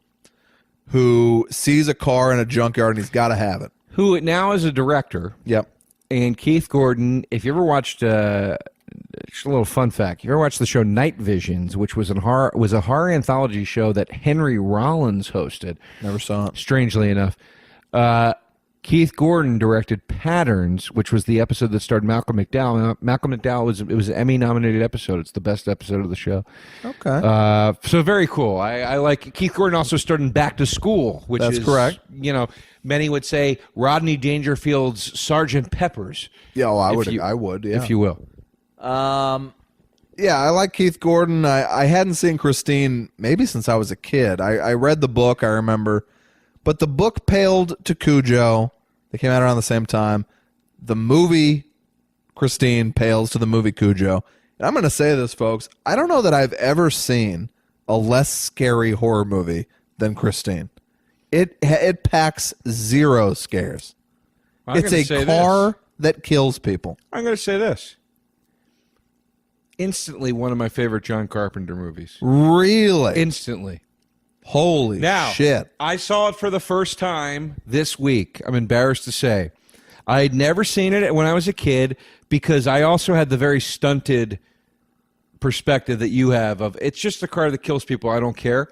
Speaker 2: who sees a car in a junkyard and he's got to have it.
Speaker 3: Who now is a director.
Speaker 2: Yep.
Speaker 3: And Keith Gordon, if you ever watched, just a little fun fact, you ever watched the show Night Visions, which was a horror anthology show that Henry Rollins hosted.
Speaker 2: Never saw it.
Speaker 3: Strangely enough. Keith Gordon directed Patterns, which was the episode that starred Malcolm McDowell. Malcolm McDowell was an Emmy-nominated episode. It's the best episode of the show.
Speaker 2: Okay.
Speaker 3: So very cool. I like Keith Gordon also starred in Back to School, which
Speaker 2: That's
Speaker 3: is
Speaker 2: correct.
Speaker 3: Many would say Rodney Dangerfield's Sergeant Pepper's.
Speaker 2: Yeah, I would. Yeah.
Speaker 3: If you will.
Speaker 2: Yeah, I like Keith Gordon. I hadn't seen Christine maybe since I was a kid. I read the book, I remember. But the book paled to Cujo. They came out around the same time. The movie Christine pales to the movie Cujo. And I'm going to say this, folks. I don't know that I've ever seen a less scary horror movie than Christine. It packs zero scares. It's a car that kills people.
Speaker 3: I'm going to say this. Instantly one of my favorite John Carpenter movies.
Speaker 2: Really?
Speaker 3: Instantly.
Speaker 2: Holy shit.
Speaker 3: I saw it for the first time this week. I'm embarrassed to say. I had never seen it when I was a kid because I also had the very stunted perspective that you have of it's just a car that kills people. I don't care.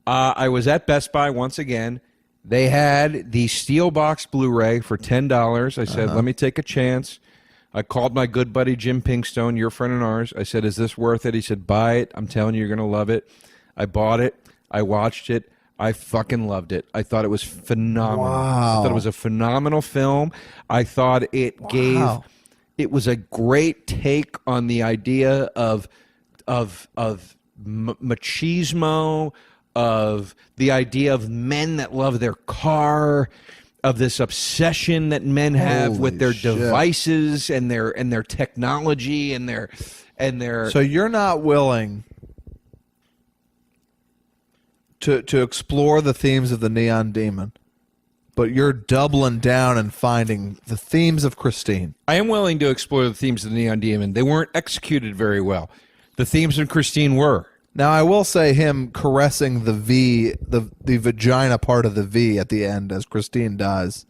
Speaker 3: I was at Best Buy once again. They had the steel box Blu-ray for $10. I said, let me take a chance. I called my good buddy Jim Pinkstone, your friend and ours. I said, is this worth it? He said, buy it. I'm telling you, you're going to love it. I bought it. I watched it. I fucking loved it. I thought it was phenomenal.
Speaker 2: Wow.
Speaker 3: I thought it was a phenomenal film. I thought it it was a great take on the idea of machismo, of the idea of men that love their car, of this obsession that men have with their devices and their technology and their.
Speaker 2: So you're not willing to explore the themes of the Neon Demon, but you're doubling down and finding the themes of Christine.
Speaker 3: I am willing to explore the themes of the Neon Demon. They weren't executed very well. The themes of Christine were.
Speaker 2: Now, I will say him caressing the V, the vagina part of the V at the end as Christine dies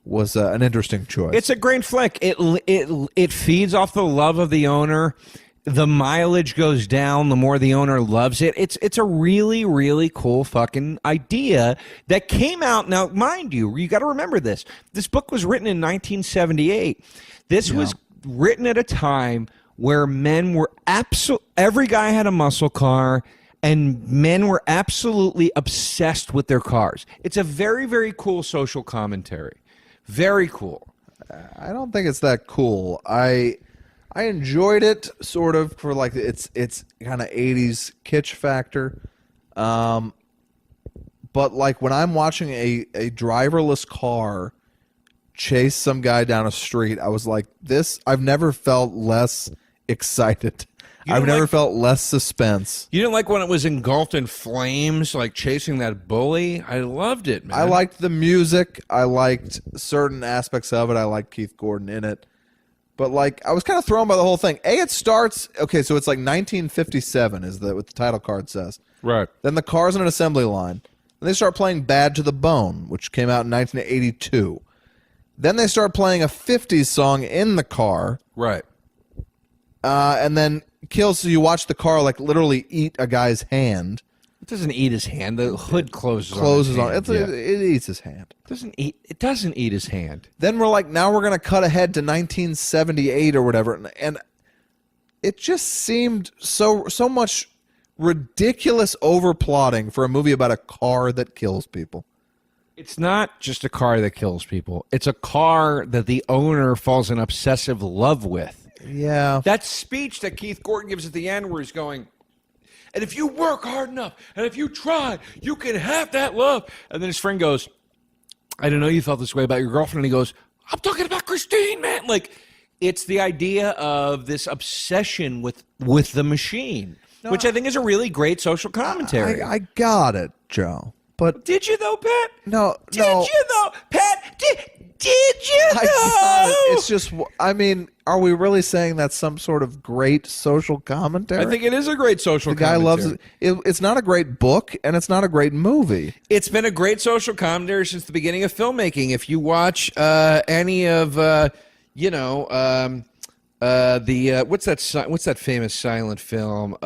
Speaker 2: was an interesting choice.
Speaker 3: It's a great flick. It feeds off the love of the owner. The mileage goes down the more the owner loves it. It's a really, really cool fucking idea that came out. Now, mind you got to remember this. This book was written in 1978. This was written at a time where men were every guy had a muscle car, and men were absolutely obsessed with their cars. It's a very, very cool social commentary. Very cool.
Speaker 2: I don't think it's that cool. I enjoyed it sort of for like its kind of 80s kitsch factor. But like when I'm watching a driverless car chase some guy down a street, I was like, I've never felt less excited. I've never felt less suspense.
Speaker 3: You didn't like when it was engulfed in flames, like chasing that bully? I loved it, man.
Speaker 2: I liked the music. I liked certain aspects of it. I liked Keith Gordon in it. But like, I was kind of thrown by the whole thing. It starts, okay, so it's like 1957 is what the title card says.
Speaker 3: Right.
Speaker 2: Then the car's in an assembly line. And they start playing Bad to the Bone, which came out in 1982. Then they start playing a 50s song in the car.
Speaker 3: Right.
Speaker 2: And then kills, so you watch the car like literally eat a guy's hand.
Speaker 3: It doesn't eat his hand. The hood closes on
Speaker 2: it. It eats his hand.
Speaker 3: It doesn't eat his hand.
Speaker 2: Then we're like, now we're going to cut ahead to 1978 or whatever. And it just seemed so much ridiculous overplotting for a movie about a car that kills people.
Speaker 3: It's not just a car that kills people. It's a car that the owner falls in obsessive love with.
Speaker 2: Yeah.
Speaker 3: That speech that Keith Gordon gives at the end where he's going, and if you work hard enough, and if you try, you can have that love. And then his friend goes, I didn't know you felt this way about your girlfriend. And he goes, I'm talking about Christine, man. Like, it's the idea of this obsession with the machine, which I think is a really great social commentary.
Speaker 2: I got it, Joe. But
Speaker 3: did you though, Pat?
Speaker 2: No.
Speaker 3: Did you though, Pat? Did you though?
Speaker 2: It's just, I mean, are we really saying that's some sort of great social commentary?
Speaker 3: I think it is a great social commentary.
Speaker 2: The guy loves it. It's not a great book, and it's not a great movie.
Speaker 3: It's been a great social commentary since the beginning of filmmaking. If you watch any of, what's that famous silent film?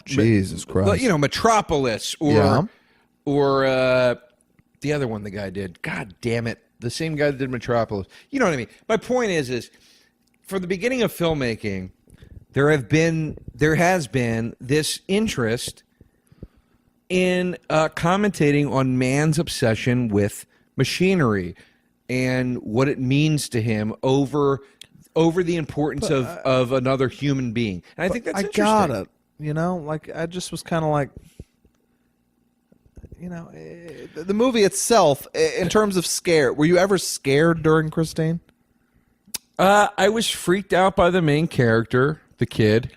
Speaker 2: Jesus Christ!
Speaker 3: Metropolis, or the other one the guy did. God damn it, the same guy that did Metropolis. You know what I mean? My point is from the beginning of filmmaking, there has been this interest in commentating on man's obsession with machinery and what it means to him over the importance of another human being. And I think that's interesting.
Speaker 2: I got it. I just was kind of like, the movie itself, in terms of scare, were you ever scared during Christine?
Speaker 3: I was freaked out by the main character, the kid.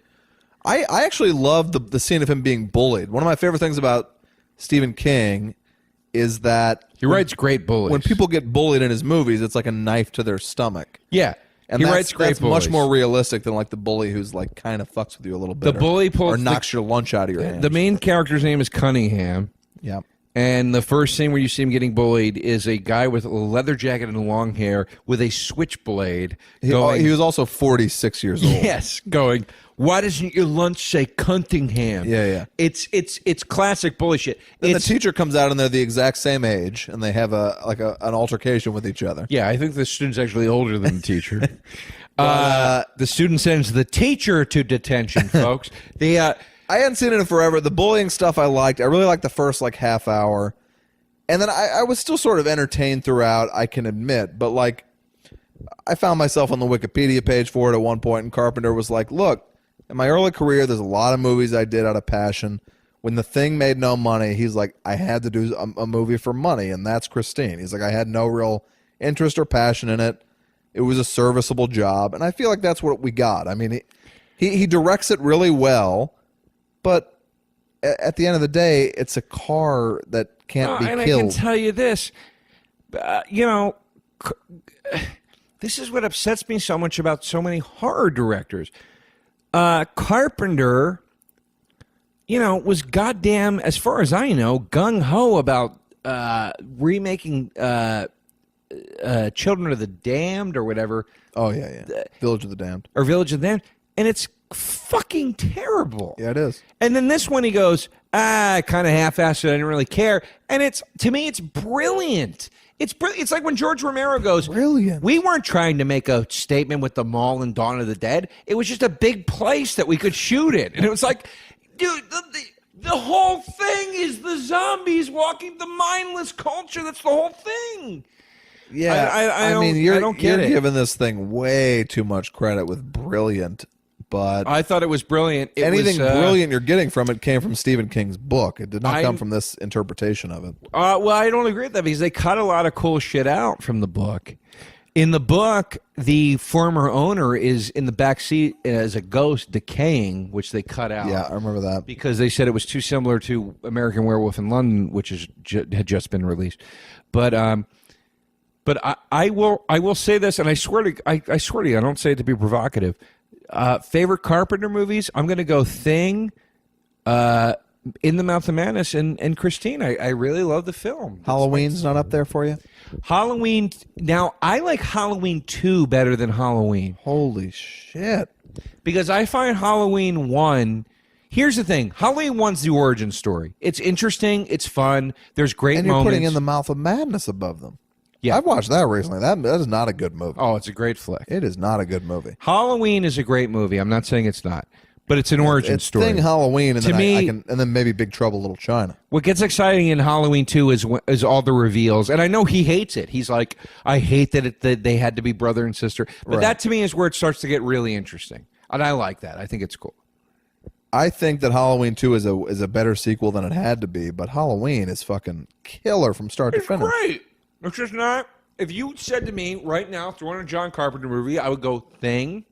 Speaker 2: I actually love the scene of him being bullied. One of my favorite things about Stephen King is that
Speaker 3: He writes great bullies.
Speaker 2: when people get bullied in his movies, it's like a knife to their stomach.
Speaker 3: Yeah.
Speaker 2: And
Speaker 3: He
Speaker 2: that's,
Speaker 3: writes great
Speaker 2: that's
Speaker 3: bullies.
Speaker 2: much more realistic than like the bully who's like kind of fucks with you a little bit.
Speaker 3: The bully pulls
Speaker 2: or knocks your lunch out of your hand.
Speaker 3: The main character's name is Cunningham.
Speaker 2: Yeah.
Speaker 3: And the first scene where you see him getting bullied is a guy with a leather jacket and long hair with a switchblade.
Speaker 2: He was also 46 years old.
Speaker 3: Yes, going, why doesn't your lunch say Cunningham?
Speaker 2: Yeah.
Speaker 3: It's classic bullshit.
Speaker 2: Then the teacher comes out and they're the exact same age, and they have an altercation with each other.
Speaker 3: Yeah, I think the student's actually older than the teacher. The student sends the teacher to detention, folks.
Speaker 2: I hadn't seen it in forever. The bullying stuff I liked. I really liked the first like half hour. And then I was still sort of entertained throughout, I can admit. But like I found myself on the Wikipedia page for it at one point, and Carpenter was like, look, in my early career, there's a lot of movies I did out of passion. When The Thing made no money, he's like, I had to do a movie for money, and that's Christine. He's like, I had no real interest or passion in it. It was a serviceable job. And I feel like that's what we got. I mean, he directs it really well. But at the end of the day, it's a car that can't be
Speaker 3: and
Speaker 2: killed.
Speaker 3: I can tell you this, this is what upsets me so much about so many horror directors. Carpenter, was goddamn, as far as I know, gung-ho about remaking Children of the Damned or whatever.
Speaker 2: Oh, yeah. Village of the Damned.
Speaker 3: Or Village of the Damned. And it's fucking terrible.
Speaker 2: Yeah, it is.
Speaker 3: And then this one he goes, kind of half-assed it, I didn't really care. And to me, it's brilliant. It's brilliant. It's like when George Romero goes,
Speaker 2: brilliant.
Speaker 3: We weren't trying to make a statement with the mall and Dawn of the Dead. It was just a big place that we could shoot in. And it was like, dude, the whole thing is the zombies walking the mindless culture. That's the whole thing.
Speaker 2: Yeah, I don't get it. You're giving this thing way too much credit with brilliant. But
Speaker 3: I thought it was brilliant.
Speaker 2: Anything brilliant you're getting from it came from Stephen King's book. It did not come from this interpretation of it.
Speaker 3: Well, I don't agree with that because they cut a lot of cool shit out from the book. In the book, the former owner is in the back seat as a ghost decaying, which they cut out.
Speaker 2: Yeah, I remember that.
Speaker 3: Because they said it was too similar to American Werewolf in London, which had just been released. But I will say this, and I swear to you, I don't say it to be provocative. Favorite Carpenter movies? I'm going to go Thing, In the Mouth of Madness, and Christine. I really love the film.
Speaker 2: Halloween's not up there for you?
Speaker 3: Halloween. Now, I like Halloween 2 better than Halloween.
Speaker 2: Holy shit.
Speaker 3: Because I find Halloween 1... Here's the thing. Halloween 1's the origin story. It's interesting. It's fun. There's great moments.
Speaker 2: And you're putting In the Mouth of Madness above them.
Speaker 3: Yeah.
Speaker 2: I've watched that recently. That is not a good movie.
Speaker 3: Oh, it's a great flick.
Speaker 2: It is not a good movie.
Speaker 3: Halloween is a great movie. I'm not saying it's not. But it's an origin story.
Speaker 2: Thing, Halloween, and
Speaker 3: to
Speaker 2: then
Speaker 3: me,
Speaker 2: and then maybe Big Trouble Little China.
Speaker 3: What gets exciting in Halloween 2 is all the reveals. And I know he hates it. He's like, I hate that they had to be brother and sister. But that to me is where it starts to get really interesting. And I like that. I think it's cool.
Speaker 2: I think that Halloween 2 is a better sequel than it had to be, but Halloween is fucking killer from start to finish.
Speaker 3: Great. It's just not. If you said to me right now, throw in a John Carpenter movie, I would go Thing,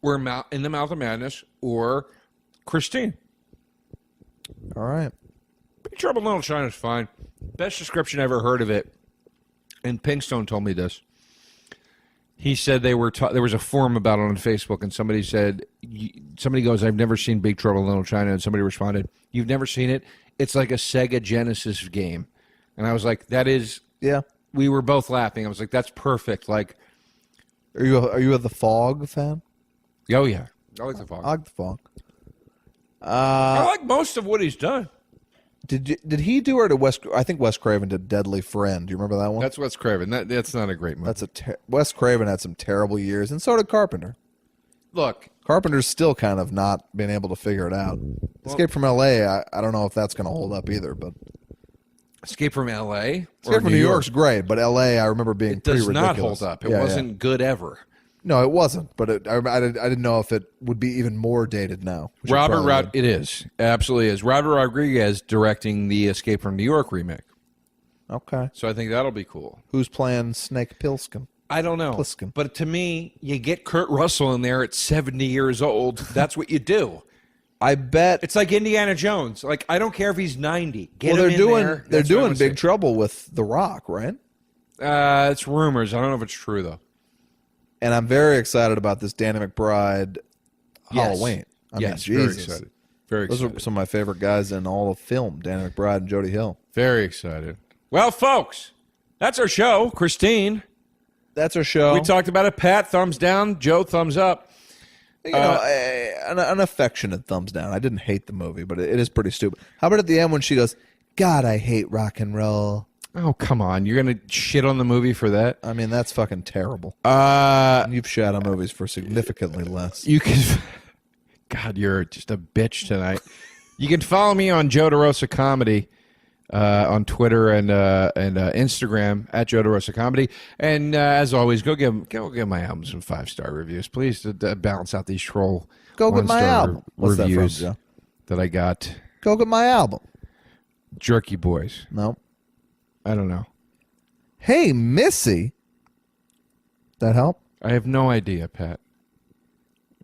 Speaker 3: or In the Mouth of Madness, or Christine.
Speaker 2: All right.
Speaker 3: Big Trouble in Little China is fine. Best description I ever heard of it, and Pinkstone told me this. He said there was a forum about it on Facebook, and somebody goes, I've never seen Big Trouble in Little China, and somebody responded, you've never seen it? It's like a Sega Genesis game. And I was like, that is...
Speaker 2: Yeah.
Speaker 3: We were both laughing. I was like, that's perfect. Like,
Speaker 2: Are you a The Fog fan?
Speaker 3: Oh, yeah. I like The Fog.
Speaker 2: I like The Fog.
Speaker 3: I like most of what he's done.
Speaker 2: Did he do it? I think Wes Craven did Deadly Friend. Do you remember that one?
Speaker 3: That's Wes Craven. That's not a great movie.
Speaker 2: Wes Craven had some terrible years, and so did Carpenter.
Speaker 3: Look,
Speaker 2: Carpenter's still kind of not been able to figure it out. Escape from L.A., I don't know if that's going to hold up either, but...
Speaker 3: Escape from L.A.?
Speaker 2: Escape from New York's great, but L.A., I remember being pretty ridiculous.
Speaker 3: It does not hold up. It wasn't good ever.
Speaker 2: No, it wasn't, but I didn't know if it would be even more dated now.
Speaker 3: It is. It absolutely is. Robert Rodriguez directing the Escape from New York remake.
Speaker 2: Okay.
Speaker 3: So I think that'll be cool.
Speaker 2: Who's playing Snake Plissken?
Speaker 3: I don't know.
Speaker 2: Pliskin.
Speaker 3: But to me, you get Kurt Russell in there at 70 years old. That's what you do.
Speaker 2: I bet
Speaker 3: It's like Indiana Jones. Like, I don't care if he's 90. Get
Speaker 2: well,
Speaker 3: him in there.
Speaker 2: they're
Speaker 3: That's what
Speaker 2: doing
Speaker 3: I'm
Speaker 2: Big
Speaker 3: saying.
Speaker 2: Trouble with The Rock, right?
Speaker 3: It's rumors. I don't know if it's true, though.
Speaker 2: And I'm very excited about this Danny McBride
Speaker 3: Yes.
Speaker 2: Halloween. I mean,
Speaker 3: Very
Speaker 2: Jesus.
Speaker 3: excited. Very
Speaker 2: Those
Speaker 3: excited.
Speaker 2: are some of my favorite guys in all of film, Danny McBride and Jody Hill.
Speaker 3: Very excited. Well, folks, that's our show. Christine,
Speaker 2: That's our show.
Speaker 3: we talked about it. Pat, thumbs down. Joe, thumbs up.
Speaker 2: You know, an affectionate thumbs down. I didn't hate the movie, but it is pretty stupid. How about at the end when she goes, God, I hate rock and roll.
Speaker 3: Oh, come on. You're going to shit on the movie for that?
Speaker 2: I mean, that's fucking terrible.
Speaker 3: Uh,
Speaker 2: You've shat on movies for significantly less.
Speaker 3: You can... God, you're just a bitch tonight. You can follow me on Joe DeRosa Comedy on Twitter and Instagram at Joe DeRosa Comedy. And as always, go give my album some 5-star reviews, please, to balance out these troll
Speaker 2: Go get my
Speaker 3: 1-star
Speaker 2: album. What's that from,
Speaker 3: reviews
Speaker 2: Joe?
Speaker 3: that I got.
Speaker 2: Go get my album.
Speaker 3: Jerky Boys.
Speaker 2: No.
Speaker 3: I don't know.
Speaker 2: Hey, Missy. That help?
Speaker 3: I have no idea, Pat.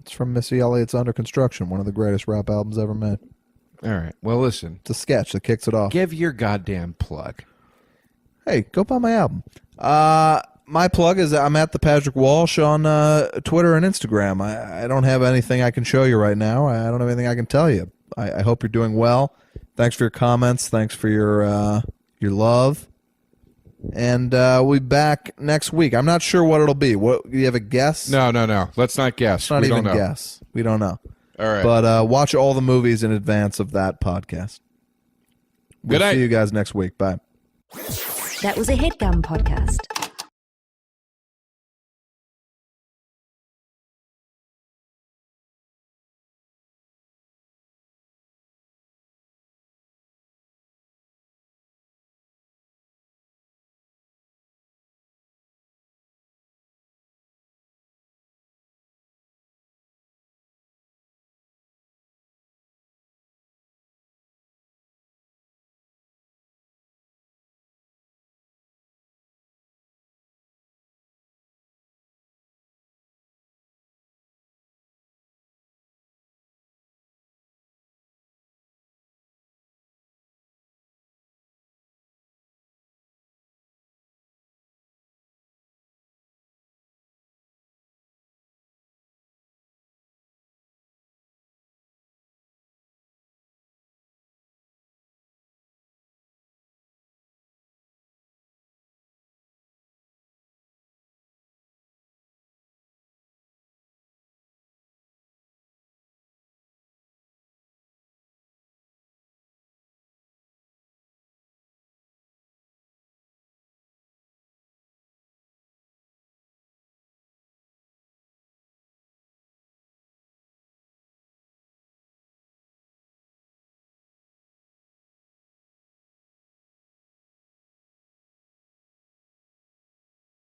Speaker 2: It's from Missy Elliott's Under Construction, one of the greatest rap albums ever made.
Speaker 3: All right. Well, listen.
Speaker 2: It's a sketch that kicks it off.
Speaker 3: Give your goddamn plug.
Speaker 2: Hey, go buy my album. My plug is I'm at the Patrick Walsh on Twitter and Instagram. I don't have anything I can show you right now. I don't have anything I can tell you. I hope you're doing well. Thanks for your comments. Thanks for your love. And we'll be back next week. I'm not sure what it'll be. What, you have a guess?
Speaker 3: No. Let's not guess.
Speaker 2: It's not
Speaker 3: We
Speaker 2: even
Speaker 3: don't know.
Speaker 2: guess. We don't know.
Speaker 3: All right.
Speaker 2: But watch all the movies in advance of that podcast. We'll
Speaker 3: Good night.
Speaker 2: see you guys next week. Bye.
Speaker 1: That was a HeadGum podcast.